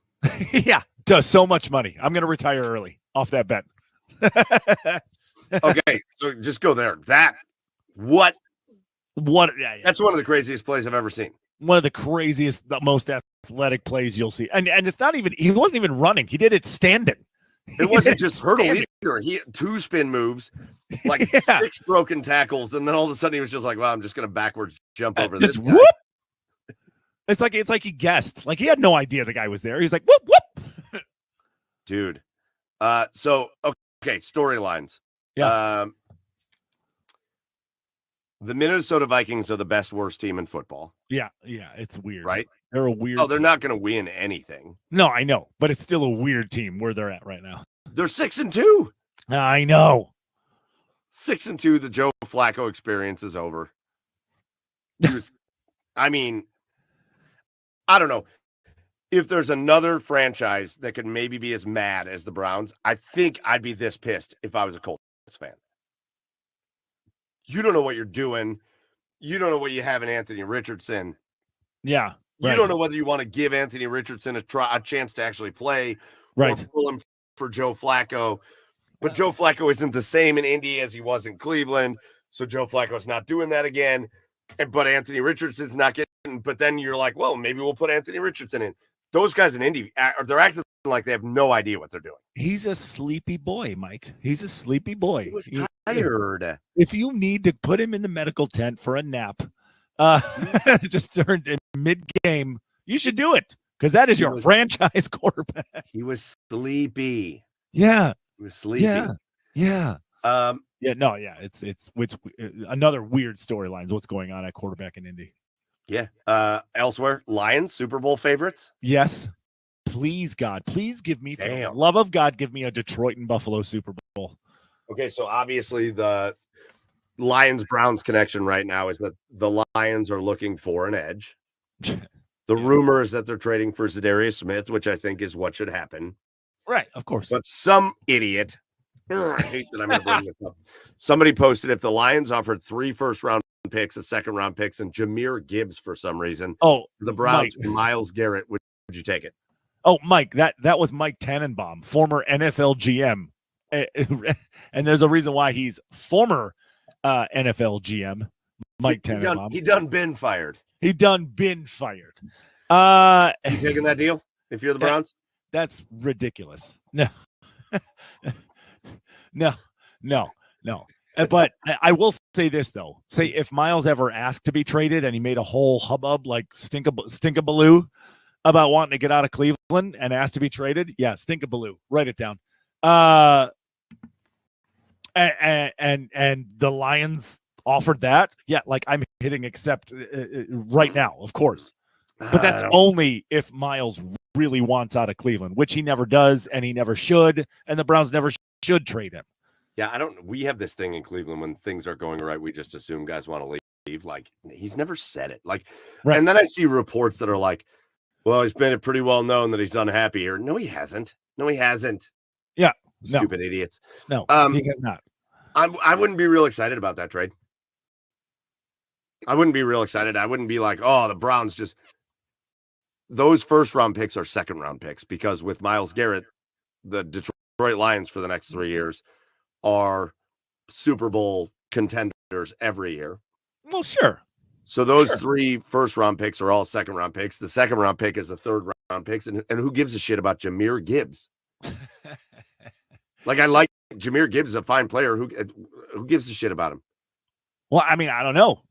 S2: Yeah, does so much money. I'm going to retire early off that bet.
S1: Okay, so just go there.
S2: What?
S1: Yeah. That's one of the craziest plays I've ever seen.
S2: One of the craziest, the most athletic plays you'll see. And it's not even, he wasn't even running. He did it standing.
S1: It wasn't just hurdle either. He had 2 spin moves, like 6 broken tackles, and then all of a sudden he was just like, "Wow, I'm just going to backwards jump over this guy."
S2: Whoop. It's like he guessed. Like he had no idea the guy was there. He's like, "Whoop whoop."
S1: Dude. So okay, storylines.
S2: Yeah.
S1: The Minnesota Vikings are the best worst team in football.
S2: Yeah, it's weird.
S1: Right?
S2: They're a weird
S1: Oh, they're
S2: team.
S1: not going to win anything.
S2: No, I know, but it's still a weird team where they're at right now.
S1: They're 6-2.
S2: I know.
S1: 6-2. The Joe Flacco experience is over. I mean, I don't know. If there's another franchise that could maybe be as mad as the Browns, I think I'd be this pissed if I was a Colts fan. You don't know what you're doing. You don't know what you have in Anthony Richardson.
S2: Yeah.
S1: You don't know whether you want to give Anthony Richardson a chance to actually play or pull him for Joe Flacco. But Joe Flacco isn't the same in Indy as he was in Cleveland. So Joe Flacco's not doing that again. But Anthony Richardson's not getting, but then you're like, well, maybe we'll put Anthony Richardson in. Those guys in Indy, they're acting like they have no idea what they're doing.
S2: He's a sleepy boy, Mike. He's a sleepy boy.
S1: He was tired.
S2: If you need to put him in the medical tent for a nap, just turned in mid-game, you should do it because that is your franchise quarterback.
S1: He was sleepy.
S2: Yeah.
S1: He was sleepy.
S2: Yeah. It's another weird storylines. What's going on at quarterback in Indy?
S1: Yeah. Elsewhere, Lions, Super Bowl favorites.
S2: Yes. Please, God, please give me, for the love of God, give me a Detroit and Buffalo Super Bowl.
S1: Okay, so obviously the Lions-Browns connection right now is that the Lions are looking for an edge. The rumor is that they're trading for Zadarius Smith, which I think is what should happen.
S2: Right, of course.
S1: But some idiot, I hate that I'm going to bring this up. Somebody posted if the Lions offered 3 first-round picks, a second-round picks, and Jahmyr Gibbs for some reason.
S2: Oh,
S1: the Browns, Myles Garrett, would you take it?
S2: Oh, Mike, that was Mike Tannenbaum, former NFL GM. And there's a reason why he's former NFL GM, Mike Tannenbaum.
S1: He done been fired.
S2: You taking
S1: that deal if you're the Browns?
S2: That's ridiculous. No. But I will say this, though. Say if Myles ever asked to be traded and he made a whole hubbub like Stinkabaloo about wanting to get out of Cleveland and asked to be traded, yeah, Stinkabaloo. Write it down. And the Lions offered that. Yeah, like I'm hitting accept right now, of course. But that's only if Myles really wants out of Cleveland, which he never does and he never should, and the Browns never should trade him.
S1: Yeah, we have this thing in Cleveland when things are going right, we just assume guys want to leave. Like, he's never said it. Like, right. And then I see reports that are like, well, he's been pretty well known that he's unhappy here. No, he hasn't.
S2: Yeah.
S1: Stupid idiots.
S2: No, he has not.
S1: I wouldn't be real excited about that trade. I wouldn't be real excited. I wouldn't be like, oh, the Browns just – those first-round picks are second-round picks because with Myles Garrett, the Detroit Lions for the next 3 years are Super Bowl contenders every year.
S2: Well, sure.
S1: So those 3 first-round picks are all second-round picks. The second-round pick is the third-round picks. And who gives a shit about Jahmyr Gibbs? Like, I like Jahmyr Gibbs is a fine player. Who gives a shit about him?
S2: Well, I mean, I don't know.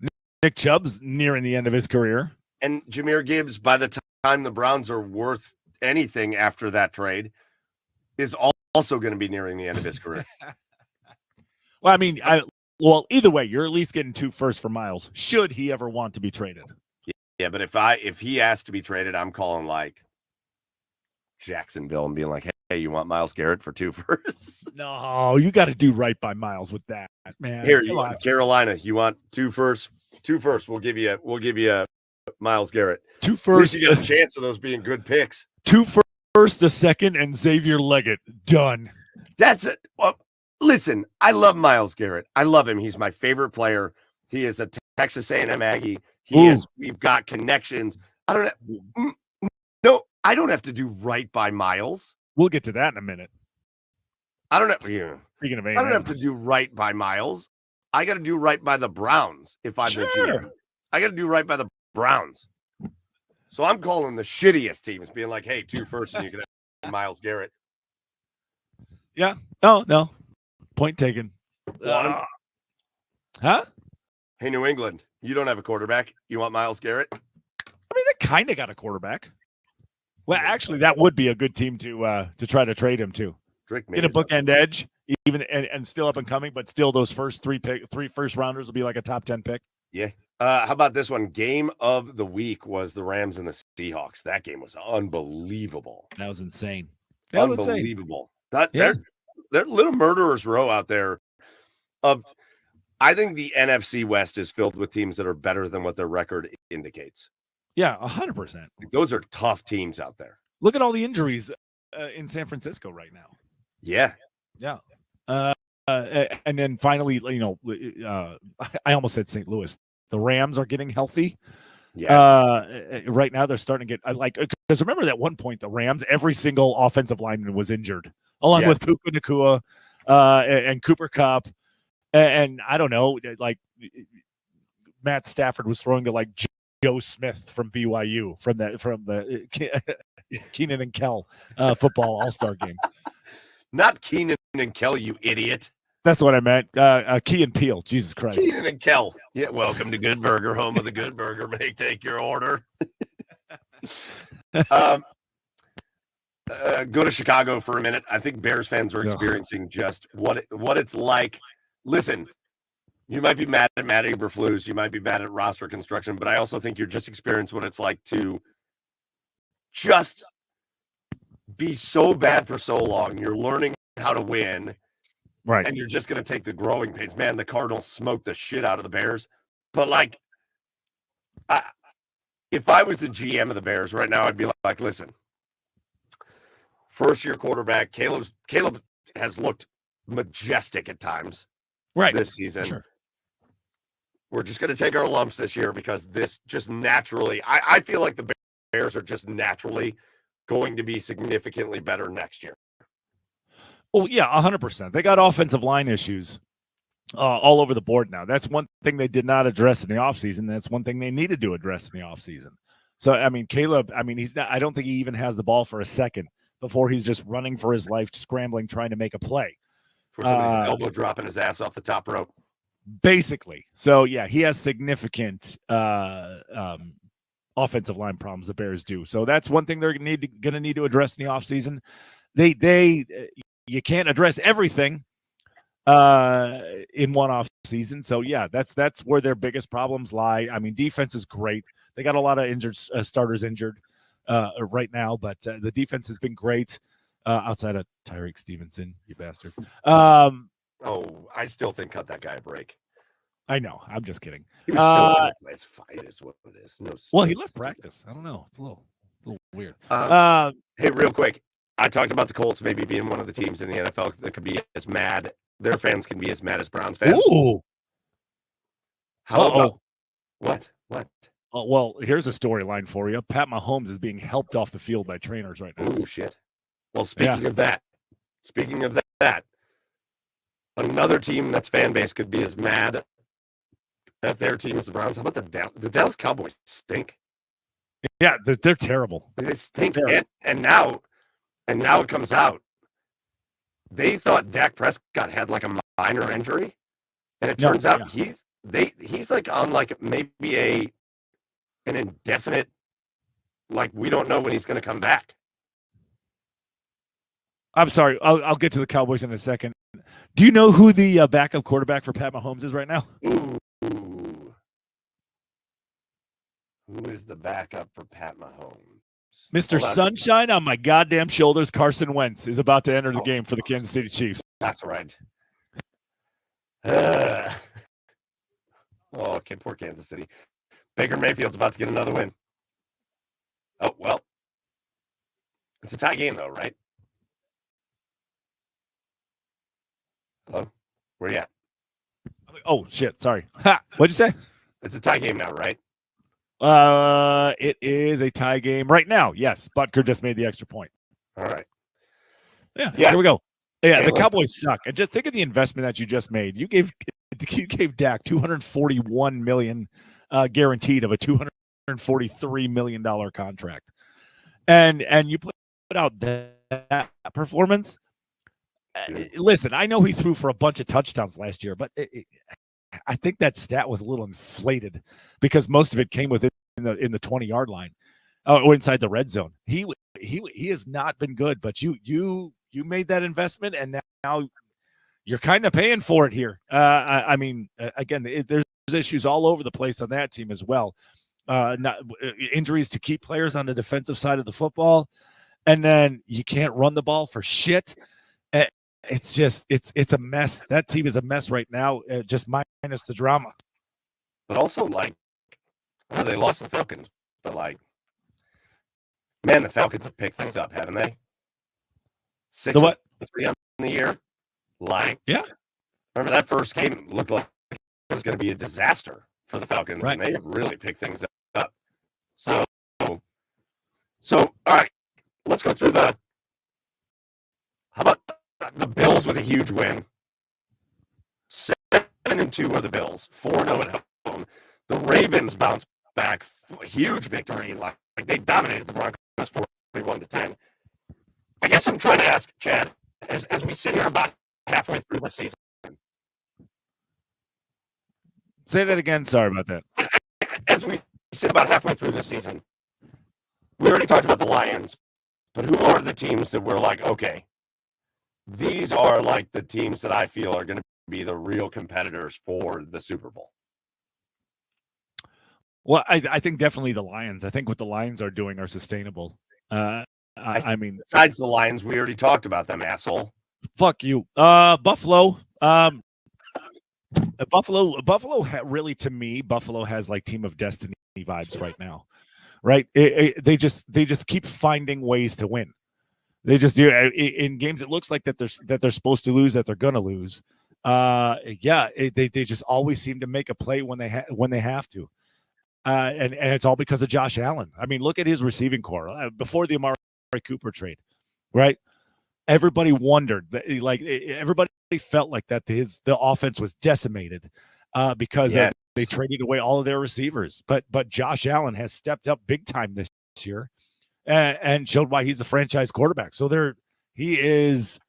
S2: Nick Chubb's nearing the end of his career.
S1: And Jahmyr Gibbs, by the time the Browns are worth anything after that trade, is also going to be nearing the end of his career.
S2: Well, I mean, either way, you're at least getting 2 firsts for Myles, should he ever want to be traded.
S1: Yeah, but if he asked to be traded, I'm calling like Jacksonville and being like, hey, you want Myles Garrett for 2 firsts?
S2: No, you got to do right by Myles with that, man.
S1: Here, you want Carolina, you want 2 firsts? 2 firsts. We'll give you Myles Garrett.
S2: 2 firsts.
S1: You got a chance of those being good picks.
S2: 2 firsts, a second, and Xavier Leggett. Done.
S1: That's it. Well, listen, I love Myles Garrett. I love him. He's my favorite player. He is a Texas A&M Aggie. We've got connections. I don't have to do right by Myles.
S2: We'll get to that in a minute.
S1: Speaking of A&M, I don't have to do right by Myles. I got to do right by the Browns. If I'm the GM, I got to do right by the Browns. So I'm calling the shittiest teams, being like, "Hey, 2 firsts, and you can have Myles Garrett."
S2: Yeah. No. Point taken.
S1: Huh? Hey, New England, you don't have a quarterback. You want Myles Garrett?
S2: I mean, they kind of got a quarterback. Well, actually, that would be a good team to try to trade him to. Get a bookend edge, even and still up and coming, but still those first three first rounders will be like a top 10 pick.
S1: Yeah. How about this one? Game of the week was the Rams and the Seahawks. That game was unbelievable.
S2: That was insane.
S1: Unbelievable.
S2: Yeah.
S1: They're little murderers row out there. I think the NFC West is filled with teams that are better than what their record indicates.
S2: Yeah, 100%.
S1: Those are tough teams out there.
S2: Look at all the injuries in San Francisco right now.
S1: Yeah.
S2: And then finally, I almost said St. Louis. The Rams are getting healthy.
S1: Yes.
S2: Right now, they're starting to get because remember at one point the Rams, every single offensive lineman was injured, along with Puka Nacua and Cooper Kupp, and I don't know, like Matt Stafford was throwing to like Joe Smith from BYU from the Keenan and Kel football All-Star game.
S1: Not Keenan and Kel, you idiot.
S2: That's what I meant. Key and Peele. Jesus Christ.
S1: Keenan and Kel. Yeah, welcome to Good Burger, home of the Good Burger. May take your order. Go to Chicago for a minute. I think Bears fans are experiencing just what it's like. Listen, you might be mad at Matt Eberflus. You might be mad at roster construction, but I also think you're just experiencing what it's like to just be so bad for so long. You're learning how to win.
S2: Right.
S1: And you're just going to take the growing pains. Man, the Cardinals smoked the shit out of the Bears. But, like, if I was the GM of the Bears right now, I'd be like, listen, first-year quarterback, Caleb has looked majestic at times this season.
S2: Sure.
S1: We're just going to take our lumps this year because this just naturally – I feel like the Bears are just naturally going to be significantly better next year.
S2: Oh, yeah, 100%. They got offensive line issues all over the board now. That's one thing they did not address in the offseason. That's one thing they needed to address in the offseason. So, I mean, Caleb, he's not – I don't think he even has the ball for a second before he's just running for his life, scrambling, trying to make a play.
S1: For somebody's elbow dropping his ass off the top rope.
S2: Basically. So, yeah, he has significant offensive line problems, the Bears do. So that's one thing they're going to need to address in the offseason. You can't address everything in one off season. So, yeah, that's where their biggest problems lie. I mean, defense is great. They got a lot of injured starters injured right now, but the defense has been great outside of Tyreek Stevenson, you bastard.
S1: I still think cut that guy a break.
S2: I know. I'm just kidding.
S1: He was still let's fight is what it is.
S2: Well, he left practice. I don't know. It's a little weird.
S1: Hey, real quick. I talked about the Colts maybe being one of the teams in the NFL that could be as mad. Their fans can be as mad as Browns fans.
S2: Ooh.
S1: How about what?
S2: Oh, well, here's a storyline for you. Pat Mahomes is being helped off the field by trainers right now.
S1: Oh, shit. Well, speaking of that, another team that's fan base could be as mad at their team as the Browns. How about the Dallas Cowboys stink?
S2: Yeah, they're terrible.
S1: They stink. And now it comes out. They thought Dak Prescott had like a minor injury, and it turns out he's like on like maybe an indefinite, like we don't know when he's going to come back.
S2: I'm sorry. I'll get to the Cowboys in a second. Do you know who the backup quarterback for Pat Mahomes is right now?
S1: Ooh. Who is the backup for Pat Mahomes?
S2: Mr. Sunshine on my goddamn shoulders, Carson Wentz is about to enter the game for the Kansas City Chiefs.
S1: That's right. Okay, poor Kansas City. Baker Mayfield's about to get another win. Oh, well. It's a tie game, though, right? Hello? Where you at?
S2: Oh, shit. Sorry. Ha! What'd you say?
S1: It's a tie game now, right?
S2: It is a tie game right now. Yes. Butker just made the extra point.
S1: All right.
S2: Yeah. Here we go. Yeah,
S1: okay,
S2: the Cowboys suck. And just think of the investment that you just made. You gave Dak $241 million guaranteed of a $243 million contract. And you put out that performance. Listen, I know he threw for a bunch of touchdowns last year, but I think that stat was a little inflated because most of it came within in the 20-yard line or inside the red zone. He has not been good, but you You made that investment, and now you're kind of paying for it here. I mean, again, there's issues all over the place on that team as well. Injuries to key players on the defensive side of the football, and then you can't run the ball for shit. It's just it's a mess. That team is a mess right now, just minus the drama.
S1: But also, like, well, they lost the Falcons, but like, man, the Falcons have picked things up, haven't they? 6
S2: The what?
S1: 3 on the year. Like,
S2: Yeah.
S1: Remember that first game looked like it was going to be a disaster for the Falcons,
S2: Right.
S1: and they have really picked things up. So all right, let's go through the. How about the Bills with a huge win? 7-2 are the Bills, 4-0 at home. The Ravens bounced back, huge victory. Like they dominated the Broncos 41-10. I guess I'm trying to ask, Chad, as we sit here about halfway through the season.
S2: Say that again. Sorry about that.
S1: As we sit about halfway through the season, we already talked about the Lions, but who are the teams that we're like, okay, these are like the teams that I feel are going to be the real competitors for the Super Bowl?
S2: Well, I think definitely the Lions. I think what the Lions are doing are sustainable. I mean,
S1: besides the Lions, we already talked about them, asshole.
S2: Fuck you. Buffalo. Buffalo really, to me, Buffalo has like Team of Destiny vibes right now, right? They just keep finding ways to win. They just do in games. It looks like that they're supposed to lose, that they're gonna lose. They just always seem to make a play when they have to, and it's all because of Josh Allen. I mean, look at his receiving core before the Amari Cooper trade, right? Everybody wondered, like everybody felt like that the offense was decimated because they traded away all of their receivers. But Josh Allen has stepped up big time this year and showed why he's the franchise quarterback. So he is.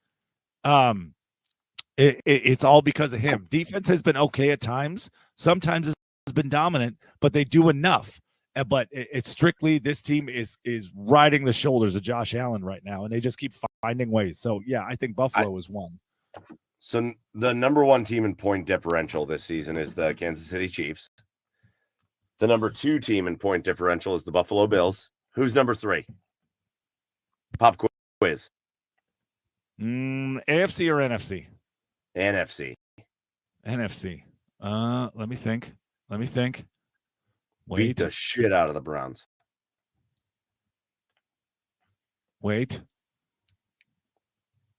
S2: It's all because of him. Defense has been okay at times. Sometimes it's been dominant, but they do enough. But it's strictly this team is riding the shoulders of Josh Allen right now, and they just keep finding ways. So yeah, I think Buffalo is one.
S1: So the number one team in point differential this season is the Kansas City Chiefs. The number 2 team in point differential is the Buffalo Bills. Who's number 3? Pop quiz.
S2: AFC or NFC?
S1: NFC.
S2: NFC. Let me think. Wait.
S1: Beat the shit out of the Browns.
S2: Wait.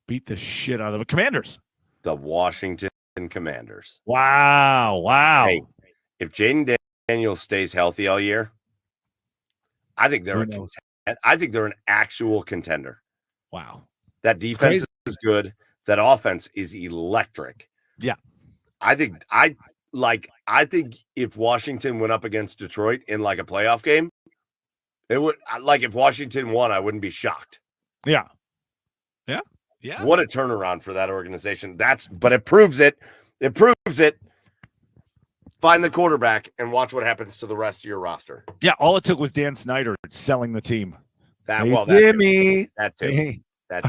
S2: Beat the shit out of the Commanders.
S1: The Washington Commanders.
S2: Wow.
S1: Hey, if Jaden Daniels stays healthy all year, I think they're an actual contender.
S2: Wow.
S1: That defense is good. That offense is electric.
S2: Yeah.
S1: I think if Washington went up against Detroit in like a playoff game, it would, like, if Washington won, I wouldn't be shocked.
S2: Yeah.
S1: What a turnaround for that organization. But it proves it. It proves it. Find the quarterback and watch what happens to the rest of your roster.
S2: Yeah. All it took was Dan Snyder selling the team.
S1: Jimmy.
S2: That too.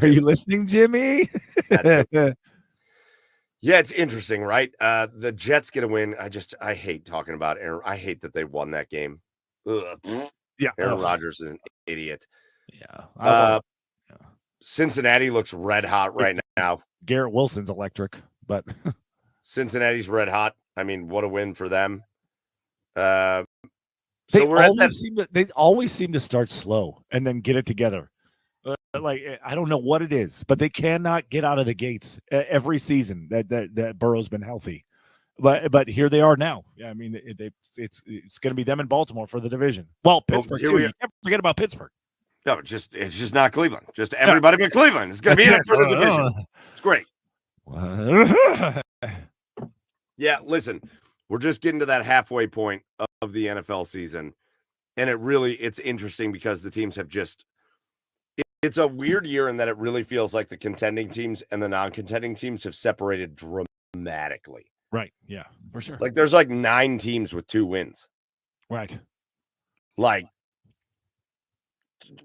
S2: Are you listening, Jimmy?
S1: Yeah, it's interesting, right? The Jets get a win. I hate talking about Aaron. I hate that they won that game. Ugh.
S2: Yeah.
S1: Aaron Rodgers is an idiot.
S2: Yeah.
S1: Cincinnati looks red hot right now.
S2: Garrett Wilson's electric, but
S1: Cincinnati's red hot. I mean, what a win for them.
S2: They always seem to start slow and then get it together. Like, I don't know what it is, but they cannot get out of the gates every season that Burrow's been healthy. But here they are now. Yeah, I mean, it's going to be them in Baltimore for the division. Well, Pittsburgh too. You can't forget about Pittsburgh.
S1: No, it's just not Cleveland. Just everybody but Cleveland. It's going to be in it for the division. It's great. Yeah, listen, we're just getting to that halfway point of the NFL season, and it's interesting because the teams have it's a weird year in that it really feels like the contending teams and the non-contending teams have separated dramatically.
S2: Right. Yeah, for sure.
S1: Like there's like 9 teams with 2 wins.
S2: Right.
S1: Like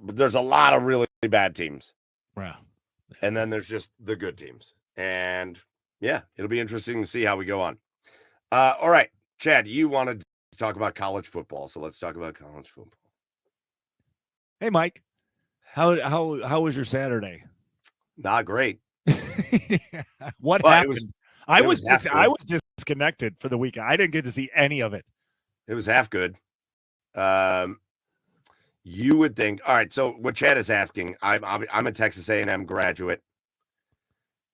S1: there's a lot of really bad teams.
S2: Yeah.
S1: And then there's just the good teams. And yeah, it'll be interesting to see how we go on. All right, Chad, you wanted to talk about college football, so let's talk about college football.
S2: Hey, Mike, how was your Saturday?
S1: Not great.
S2: What
S1: Well,
S2: happened? I was
S1: good.
S2: disconnected for the weekend. I didn't get to see any of it.
S1: It was half good. You would think. All right, so what Chad is asking, I'm a Texas A&M graduate,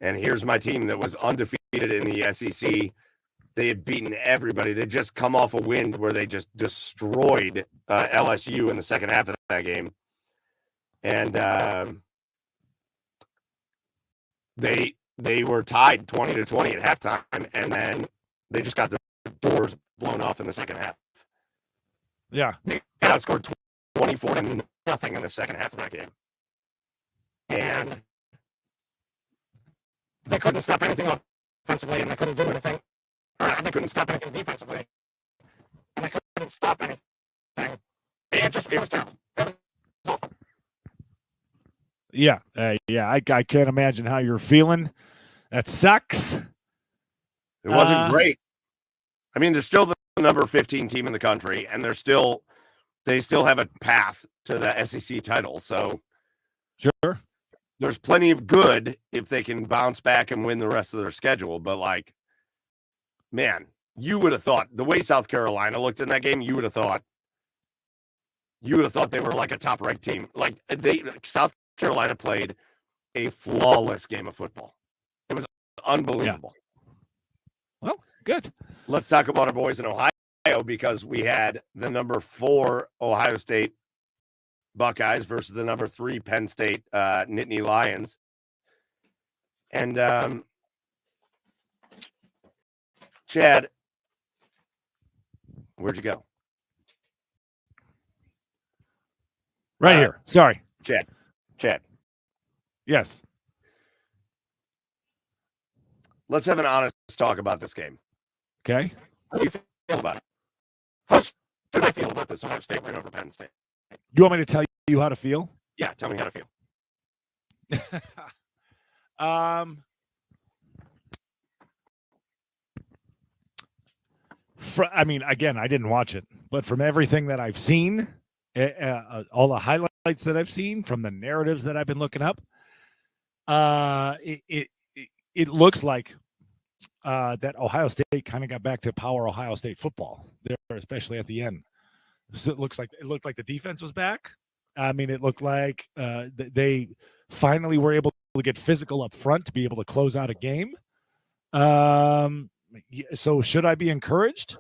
S1: and here's my team that was undefeated in the SEC. They had beaten everybody. They just come off a win where they just destroyed LSU in the second half of that game, and they were tied 20-20 at halftime, and then they just got their doors blown off in the second half.
S2: Yeah,
S1: they outscored 24-0 in the second half of that game, and they couldn't stop anything offensively, and they couldn't do anything. They couldn't stop anything defensively, and they couldn't stop anything. It was terrible. It was awful.
S2: Yeah. I can't imagine how you're feeling. That sucks.
S1: It wasn't great. I mean, they're still the number 15 team in the country, and they still have a path to the SEC title. So,
S2: sure,
S1: there's plenty of good if they can bounce back and win the rest of their schedule. But like, man, you would have thought the way South Carolina looked in that game, you would have thought they were like a top-ranked team. Like South Carolina played a flawless game of football. It was unbelievable.
S2: Yeah. Well, good.
S1: Let's talk about our boys in Ohio, because we had the number 4 Ohio State Buckeyes versus the number 3 Penn State Nittany Lions. And Chad, where'd you go?
S2: Right here. Sorry.
S1: Chad.
S2: Yes.
S1: Let's have an honest talk about this game.
S2: Okay.
S1: How do you feel about it? How should I feel about this Ohio State win over Penn State?
S2: You want me to tell you how to feel?
S1: Yeah, tell me how to feel.
S2: I mean, again, I didn't watch it, but from everything that I've seen, all the highlights that I've seen, from the narratives that I've been looking up, it looks like that Ohio State kind of got back to power Ohio State football there, especially at the end. So it looked like the defense was back. I mean, it looked like they finally were able to get physical up front to be able to close out a game. So should I be encouraged?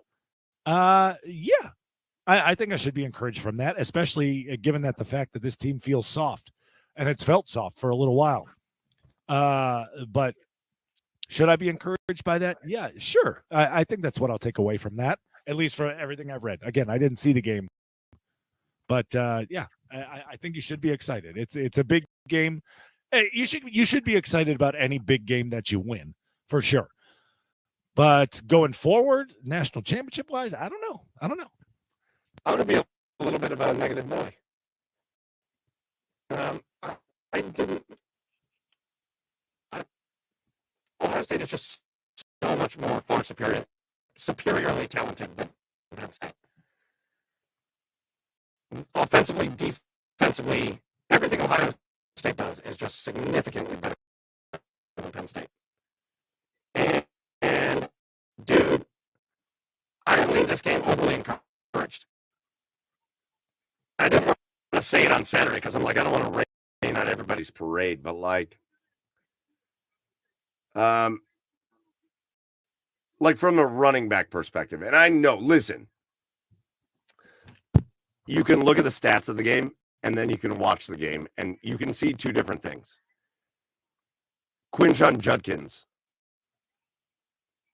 S2: Yeah, I think I should be encouraged from that, especially given that the fact that this team feels soft, and it's felt soft for a little while. But should I be encouraged by that? Yeah, sure. I think that's what I'll take away from that, at least for everything I've read. Again, I didn't see the game, but yeah, I think you should be excited. It's a big game. Hey, you should be excited about any big game that you win, for sure. But going forward, national championship wise, I don't know.
S1: I'm going to be a little bit of a negative Nelly. Ohio State is just so much more far superiorly talented than Penn State. Offensively, defensively, everything Ohio State does is just significantly better than Penn State. And dude, I didn't leave this game overly encouraged. I didn't want to say it on Saturday because I'm like, I don't want to rain on everybody's parade, but like from a running back perspective, and I know, listen, you can look at the stats of the game and then you can watch the game and you can see two different things. Quinshon Judkins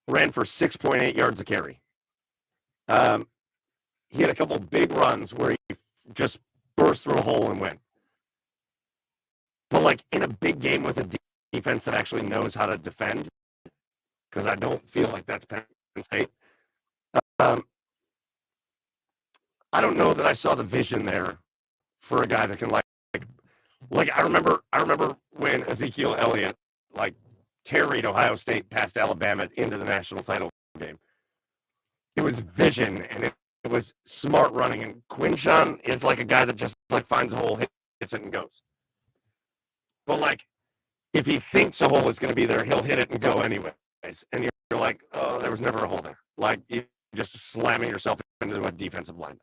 S1: ran for 6.8 yards a carry. He had a couple big runs where he just burst through a hole and went. But like in a big game with a defense that actually knows how to defend, because I don't feel like that's Penn State. I don't know that I saw the vision there for a guy that can like Like I remember when Ezekiel Elliott like carried Ohio State past Alabama into the national title game. It was vision and it was smart running. And Quinshawn is like a guy that just like finds a hole, hits it, and goes. But like, if he thinks a hole is going to be there, he'll hit it and go anyways. And you're like, oh, there was never a hole there. Like you just slamming yourself into a defensive lineman.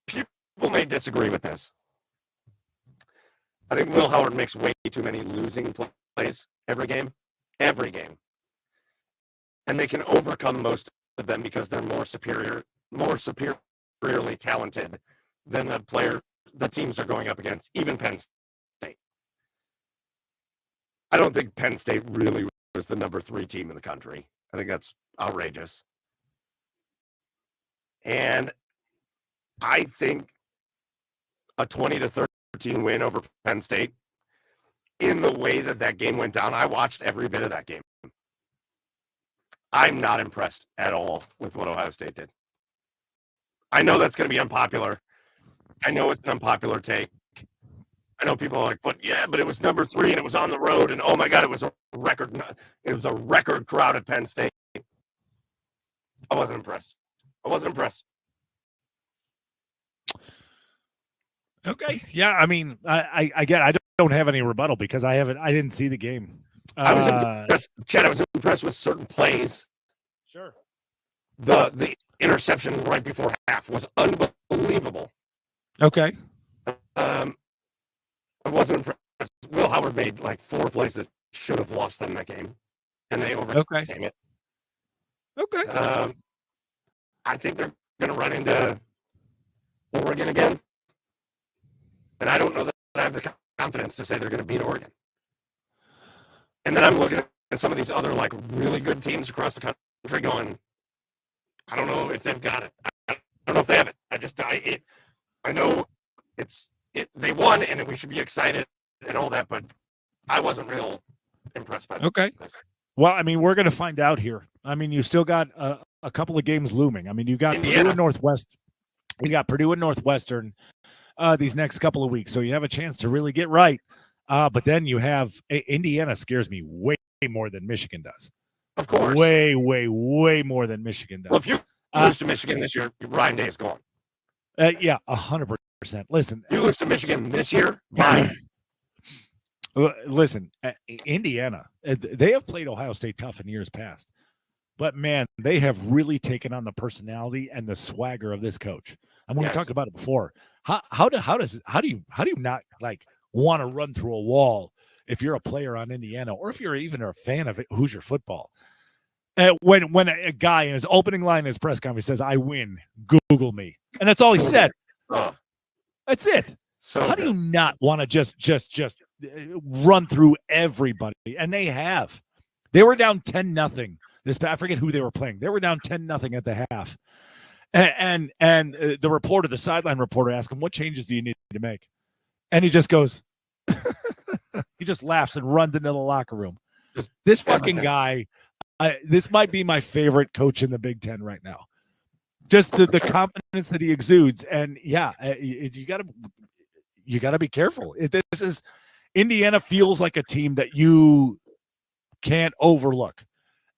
S1: People may disagree with this. I think Will Howard makes way too many losing plays every game. And they can overcome most of them because they're more superiorly talented than the teams are going up against, even Penn State. I don't think Penn State really was the number 3 team in the country. I think that's outrageous. And I think a 20-13 win over Penn State, in the way that game went down, I watched every bit of that game. I'm not impressed at all with what Ohio State did. I know that's going to be unpopular. I know it's an unpopular take. I know people are like, but it was number 3 and it was on the road and oh my God, it was a record crowd at Penn State. I wasn't impressed.
S2: Okay. Yeah. I mean, I don't have any rebuttal because I didn't see the game.
S1: I was impressed. Chad, I was impressed with certain plays.
S2: Sure.
S1: The interception right before half was unbelievable.
S2: Okay.
S1: I wasn't impressed. Will Howard made like 4 plays that should have lost them that game, and they overcame it.
S2: Okay.
S1: I think they're going to run into Oregon again. And I don't know that I have the confidence to say they're going to beat Oregon. And then I'm looking at some of these other like really good teams across the country going, I don't know if they've got it. I don't know if they have it. I know they won and we should be excited and all that, but I wasn't real impressed by
S2: Okay.
S1: this.
S2: Well, I mean, we're going to find out here. I mean, you still got a couple of games looming. I mean, you got
S1: Indiana.
S2: Purdue and Northwest. You got Purdue and Northwestern these next couple of weeks, so you have a chance to really get right. But then you have Indiana scares me way more than Michigan does.
S1: Of course.
S2: Way more than Michigan does.
S1: Well, if you lose to Michigan this year, Ryan Day is gone.
S2: Yeah, 100%. Listen,
S1: You lose to Michigan this year, bye.
S2: Listen, Indiana, they have played Ohio State tough in years past, but man, they have really taken on the personality and the swagger of this coach. And we talked about it before. How do you not like want to run through a wall if you're a player on Indiana or if you're even a fan of Hoosier football? When a guy in his opening line in his press conference says, "I win, Google me," and that's all he said. That's it.
S1: So
S2: how do you not want to just run through everybody? And they have. They were down 10-0. I forget who they were playing. They were down 10-0 at the half. And the sideline reporter asked him, "What changes do you need to make?" And he just goes, he just laughs and runs into the locker room. This fucking guy, this might be my favorite coach in the Big Ten right now. Just the confidence that he exudes. And yeah, you gotta be careful. This is Indiana feels like a team that you can't overlook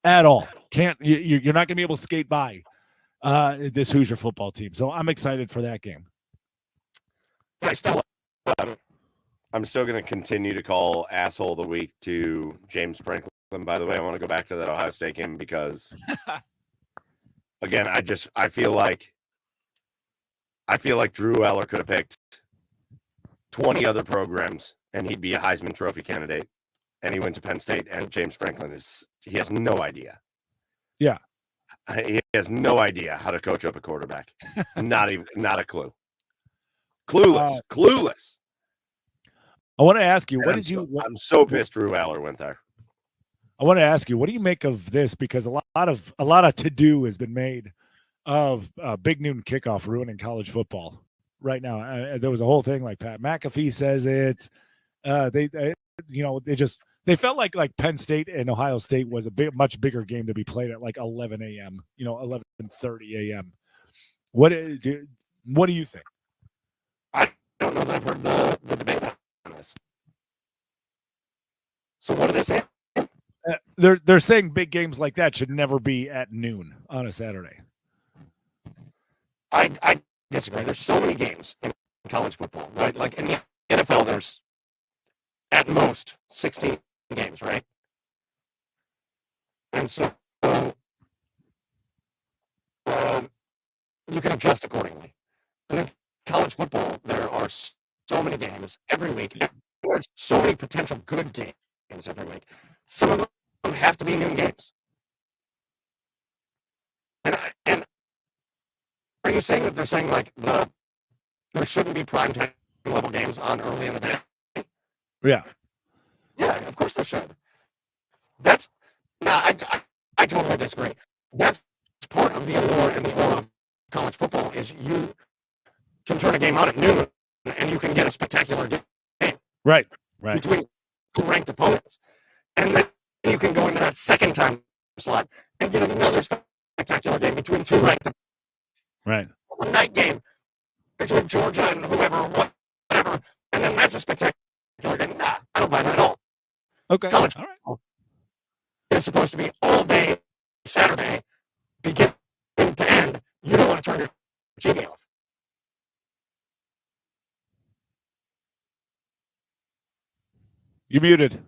S2: at all. You're not gonna be able to skate by this Hoosier football team. So I'm excited for that game.
S1: I'm still going to continue to call asshole of the week to James Franklin. By the way, I want to go back to that Ohio State game because, again, I feel like Drew Eller could have picked 20 other programs and he'd be a Heisman Trophy candidate. And he went to Penn State, and James Franklin he has no idea.
S2: Yeah.
S1: He has no idea how to coach up a quarterback. Not a clue. Clueless.
S2: I want to ask you,
S1: I'm so pissed Drew Aller went there.
S2: I want to ask you, what do you make of this? Because a lot of to-do has been made of Big Noon kickoff ruining college football right now. There was a whole thing like Pat McAfee says it. They felt like Penn State and Ohio State was much bigger game to be played at like 11 a.m., 11:30 a.m. What do you think?
S1: don't know that I've heard the debate on this. So what do they say?
S2: They're saying big games like that should never be at noon on a Saturday.
S1: I disagree. There's so many games in college football, right? Like in the NFL, there's at most 16 games, right? And so you can adjust accordingly. And in college football, there are so many games every week. There's so many potential good games every week. Some of them have to be noon games. And are you saying that they're saying like there shouldn't be primetime level games on early in the day?
S2: Yeah.
S1: Yeah, of course there should. That's I totally disagree. That's part of the allure and the aura of college football is you can turn a game out at noon and you can get a spectacular game.
S2: Right.
S1: Between two ranked opponents. And then you can go into that second time slot and get another spectacular game between two ranked
S2: Right.
S1: A night game between Georgia and whoever, whatever, and then that's a spectacular game. Nah, I don't buy that at all.
S2: Okay.
S1: College
S2: all right.
S1: is supposed to be all day Saturday, beginning to end. You don't want to turn your TV off.
S2: You muted.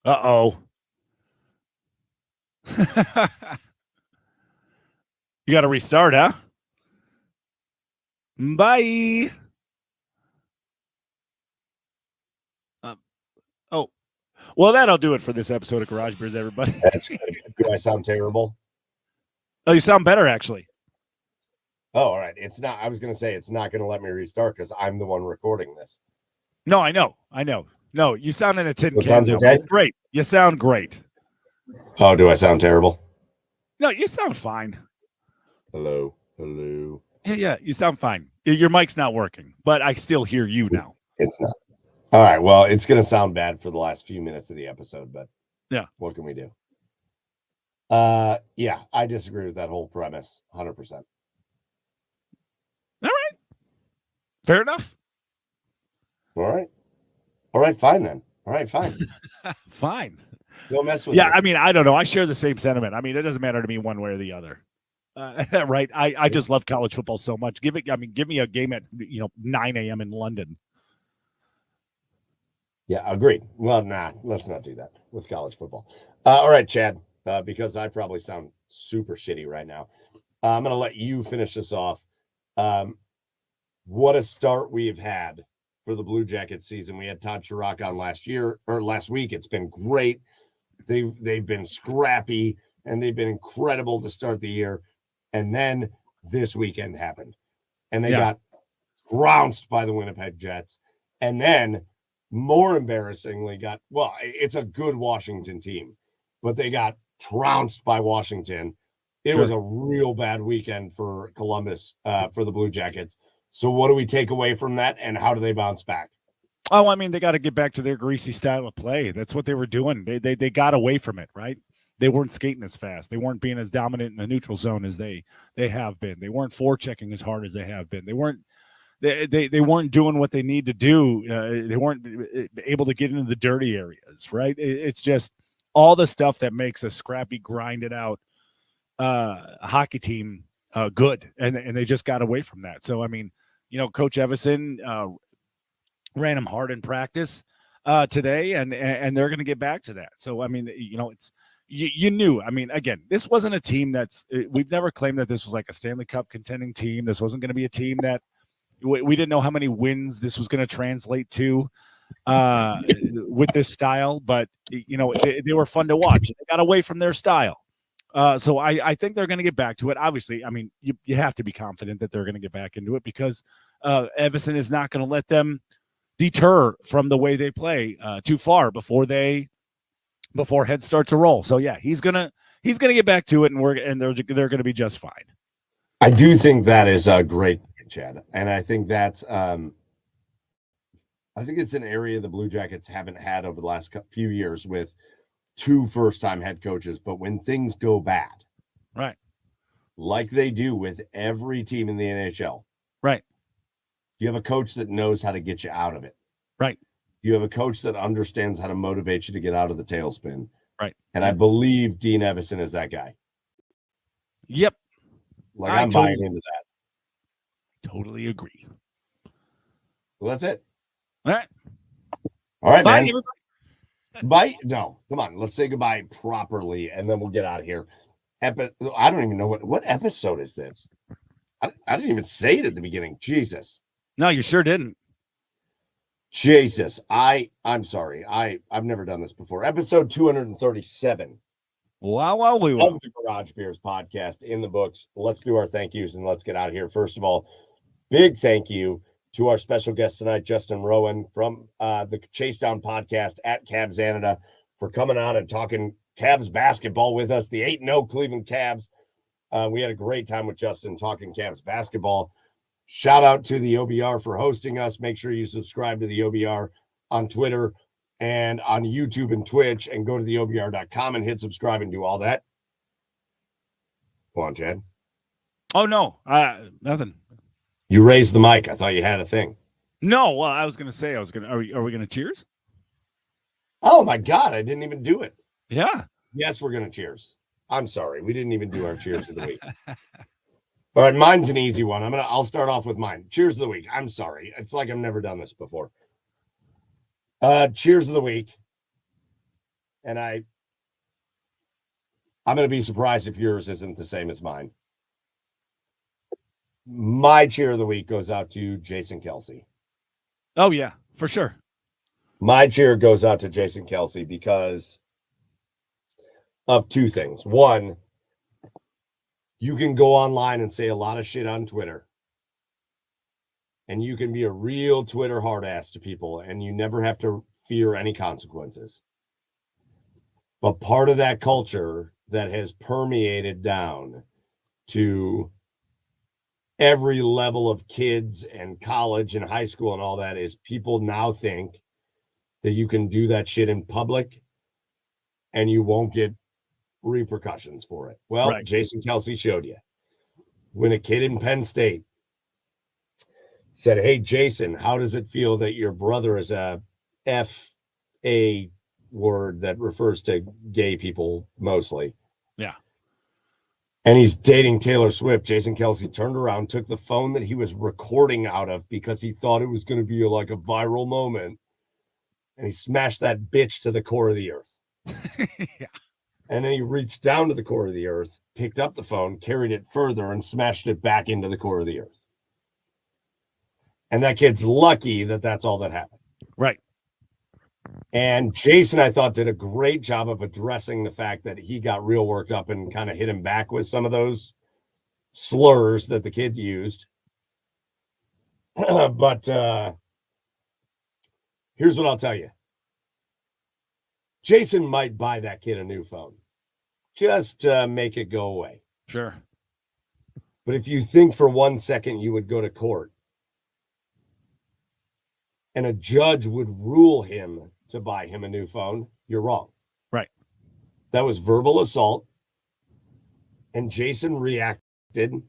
S2: Uh-oh. You got to restart, huh? Bye. Oh, well, that'll do it for this episode of Garage Beers, everybody.
S1: That's good. Do I sound terrible?
S2: Oh, you sound better, actually.
S1: Oh, all right. It's not. I was going to say it's not going to let me restart because I'm the one recording this.
S2: No, I know. No, you sound in a tin can.
S1: Sounds
S2: now.
S1: okay?
S2: Great. You sound great.
S1: Oh, do I sound terrible?
S2: No, you sound fine.
S1: Hello.
S2: Yeah, you sound fine. Your mic's not working, but I still hear you now.
S1: It's not. All right. Well, it's going to sound bad for the last few minutes of the episode, but
S2: yeah,
S1: what can we do? Yeah, I disagree with that whole premise 100%.
S2: All right. Fair enough.
S1: All right, fine then. All right, fine.
S2: Fine.
S1: Don't mess with
S2: Yeah,
S1: me.
S2: I mean, I don't know. I share the same sentiment. I mean, it doesn't matter to me one way or the other. Right. I just love college football so much. Give me a game at 9 a.m. in London.
S1: Yeah, agreed. Well, let's not do that with college football. All right, Chad, because I probably sound super shitty right now. I'm going to let you finish this off. What a start we've had for the Blue Jackets season. We had Todd Chirac on last week. It's been great. They've been scrappy and they've been incredible to start the year. And then this weekend happened and they got trounced by the Winnipeg Jets. And then more embarrassingly it's a good Washington team, but they got trounced by Washington. It was a real bad weekend for Columbus, for the Blue Jackets. So what do we take away from that and how do they bounce back?
S2: Oh, I mean, they got to get back to their greasy style of play. That's what they were doing. They got away from it, right? They weren't skating as fast. They weren't being as dominant in the neutral zone as they have been. They weren't forechecking as hard as they have been. They weren't doing what they need to do. They weren't able to get into the dirty areas, right? It's just all the stuff that makes a scrappy, grinded out hockey team good, and they just got away from that. So, I mean, Coach Evison ran them hard in practice today, and they're going to get back to that. So, I mean, it's you knew. I mean, again, this wasn't a team we've never claimed that this was like a Stanley Cup contending team. This wasn't going to be a team that we didn't know how many wins this was going to translate to with this style, but they were fun to watch. They got away from their style. So I think they're going to get back to it. Obviously, I mean, you have to be confident that they're going to get back into it because Evison is not going to let them deter from the way they play too far before heads start to roll. So yeah, he's gonna get back to it, and they're going to be just fine.
S1: I do think that is a great, Chad, and I think that's I think it's an area the Blue Jackets haven't had over the last few years with two first-time head coaches. But when things go bad,
S2: right,
S1: like they do with every team in the NHL,
S2: Right.
S1: Do you have a coach that knows how to get you out of it?
S2: Right.
S1: Do you have a coach that understands how to motivate you to get out of the tailspin?
S2: Right.
S1: And I believe Dean Evison is that guy.
S2: Yep.
S1: Like, I'm buying into that.
S2: Totally agree.
S1: Well, that's it.
S2: All right.
S1: All right,
S2: Bye,
S1: man.
S2: everybody.
S1: Bye. No, come on. Let's say goodbye properly, and then we'll get out of here. I don't even know what episode is this. I didn't even say it at the beginning. Jesus.
S2: No, you sure didn't.
S1: Jesus. I'm sorry. I've never done this before. Episode 237
S2: Wow, we
S1: of
S2: will.
S1: the Garage Beers podcast in the books. Let's do our thank yous and let's get out of here. First of all, big thank you to our special guest tonight, Justin Rowan from the Chase Down podcast at Cavs Canada, for coming on and talking Cavs basketball with us, the 8-0 Cleveland Cavs. We had a great time with Justin talking Cavs basketball. Shout out to the OBR for hosting us. Make sure you subscribe to the OBR on Twitter and on YouTube and Twitch, and go to the OBR.com and hit subscribe and do all that. Go on, Chad.
S2: Oh, no. Nothing.
S1: You raised the mic. I thought you had a thing.
S2: No, well, I was going to say, are we going to cheers?
S1: Oh, my God. I didn't even do it.
S2: Yeah.
S1: Yes, we're going to cheers. I'm sorry. We didn't even do our cheers of the week. All right. Mine's an easy one. I'll start off with mine. Cheers of the week. I'm sorry. It's like I've never done this before. Cheers of the week. And I'm going to be surprised if yours isn't the same as mine. My cheer of the week goes out to Jason Kelsey.
S2: Oh, yeah, for sure.
S1: My cheer goes out to Jason Kelsey because of two things. One, you can go online and say a lot of shit on Twitter, and you can be a real Twitter hard ass to people, and you never have to fear any consequences. But part of that culture that has permeated down to every level of kids and college and high school and all that is people now think that you can do that shit in public and you won't get repercussions for it. Well, right. Jason Kelsey showed you. When a kid in Penn State said, "Hey, Jason, how does it feel that your brother is a F-A word that refers to gay people mostly?"
S2: Yeah.
S1: And he's dating Taylor Swift. Jason Kelsey turned around, took the phone that he was recording out of because he thought it was going to be like a viral moment, and he smashed that bitch to the core of the earth.
S2: Yeah.
S1: And then he reached down to the core of the earth, picked up the phone, carried it further, and smashed it back into the core of the earth. And that kid's lucky that that's all that happened.
S2: Right.
S1: And Jason, I thought, did a great job of addressing the fact that he got real worked up and kind of hit him back with some of those slurs that the kid used. But here's what I'll tell you. Jason might buy that kid a new phone just to make it go away.
S2: Sure.
S1: But if you think for 1 second you would go to court and a judge would rule him to buy him a new phone, you're wrong.
S2: Right.
S1: That was verbal assault. And Jason reacted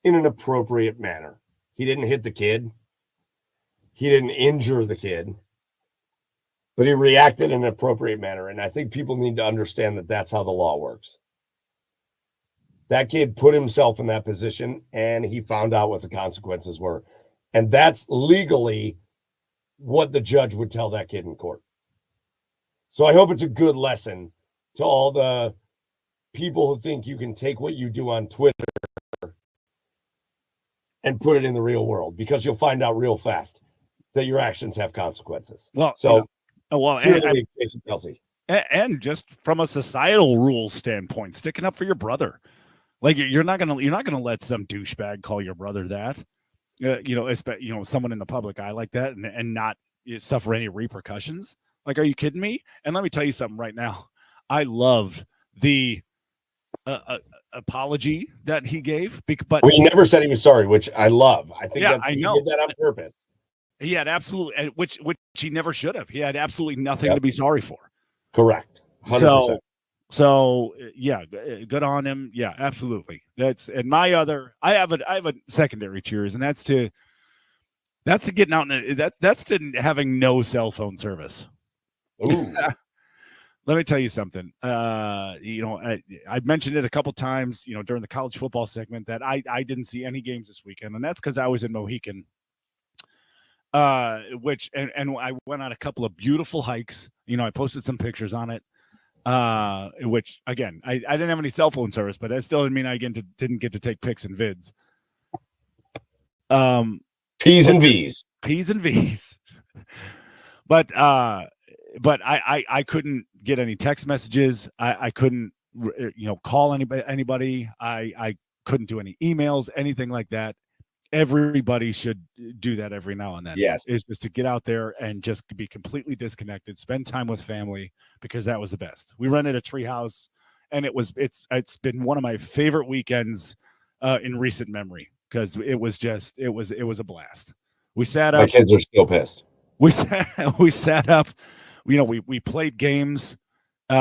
S1: in an appropriate manner. He didn't hit the kid. He didn't injure the kid. But he reacted in an appropriate manner. And I think people need to understand that that's how the law works. That kid put himself in that position and he found out what the consequences were. And that's legally what the judge would tell that kid in court. So I hope it's a good lesson to all the people who think you can take what you do on Twitter and put it in the real world, because you'll find out real fast that your actions have consequences.
S2: Well,
S1: so
S2: and
S1: Jason Kelsey.
S2: And just from a societal rules standpoint, sticking up for your brother. Like you're not gonna let some douchebag call your brother that. Someone in the public eye like that and not suffer any repercussions. Like, are you kidding me? And let me tell you something right now. I loved the apology that he gave, but
S1: he never said he was sorry, which I love. I think he did that on purpose.
S2: He had absolutely, which he never should have. He had absolutely nothing to be sorry for.
S1: Correct. 100%.
S2: So, So yeah, good on him. Yeah, absolutely. That's and my other. I have a secondary cheers, and that's to getting out. That's to having no cell phone service.
S1: Ooh.
S2: Let me tell you something. I mentioned it a couple times, during the college football segment that I didn't see any games this weekend, and that's because I was in Mohican. Which and I went on a couple of beautiful hikes. I posted some pictures on it. Which again, I didn't have any cell phone service, but that still didn't mean I didn't get to take pics and vids.
S1: P's and V's.
S2: P's and V's. But I couldn't get any text messages. I couldn't call anybody. I couldn't do any emails, anything like that. Everybody should do that every now and then.
S1: Yes.
S2: Is just to get out there and just be completely disconnected, spend time with family, because that was the best. We rented a tree house, and it's been one of my favorite weekends in recent memory, because it was a blast. We sat up.
S1: My kids are still pissed.
S2: We sat up. We played games. We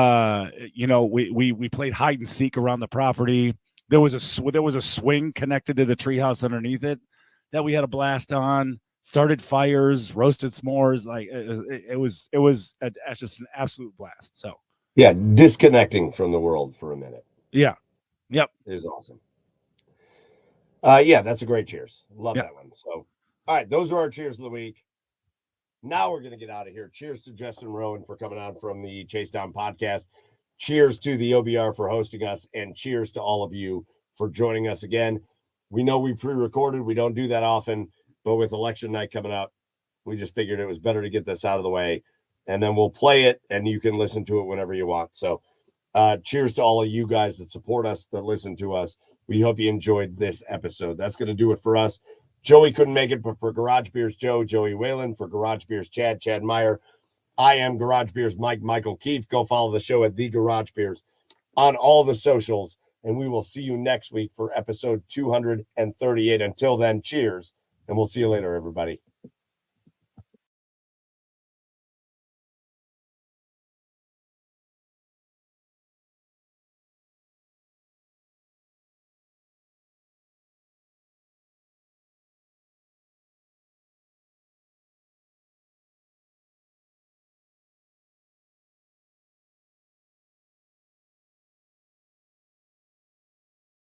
S2: played hide and seek around the property. There was a swing connected to the treehouse underneath it that we had a blast on. Started fires, roasted s'mores. Like it was just an absolute blast. So
S1: yeah, disconnecting from the world for a minute.
S2: Yeah, yep,
S1: is awesome. Yeah, that's a great cheers. Love that one. So, all right, those are our cheers of the week. Now we're gonna get out of here. Cheers to Justin Rowan for coming on from the Chase Down podcast. Cheers to the OBR for hosting us, and cheers to all of you for joining us again. We know we pre-recorded. We don't do that often, but with election night coming up, we just figured it was better to get this out of the way, and then we'll play it, and you can listen to it whenever you want. So cheers to all of you guys that support us, that listen to us. We hope you enjoyed this episode. That's going to do it for us. Joey couldn't make it, but for Garage Beers Joe, Joey Whalen, for Garage Beers Chad Meyer, I am Garage Beers Michael Keefe. Go follow the show at The Garage Beers on all the socials, and we will see you next week for episode 238. Until then, cheers, and we'll see you later, everybody.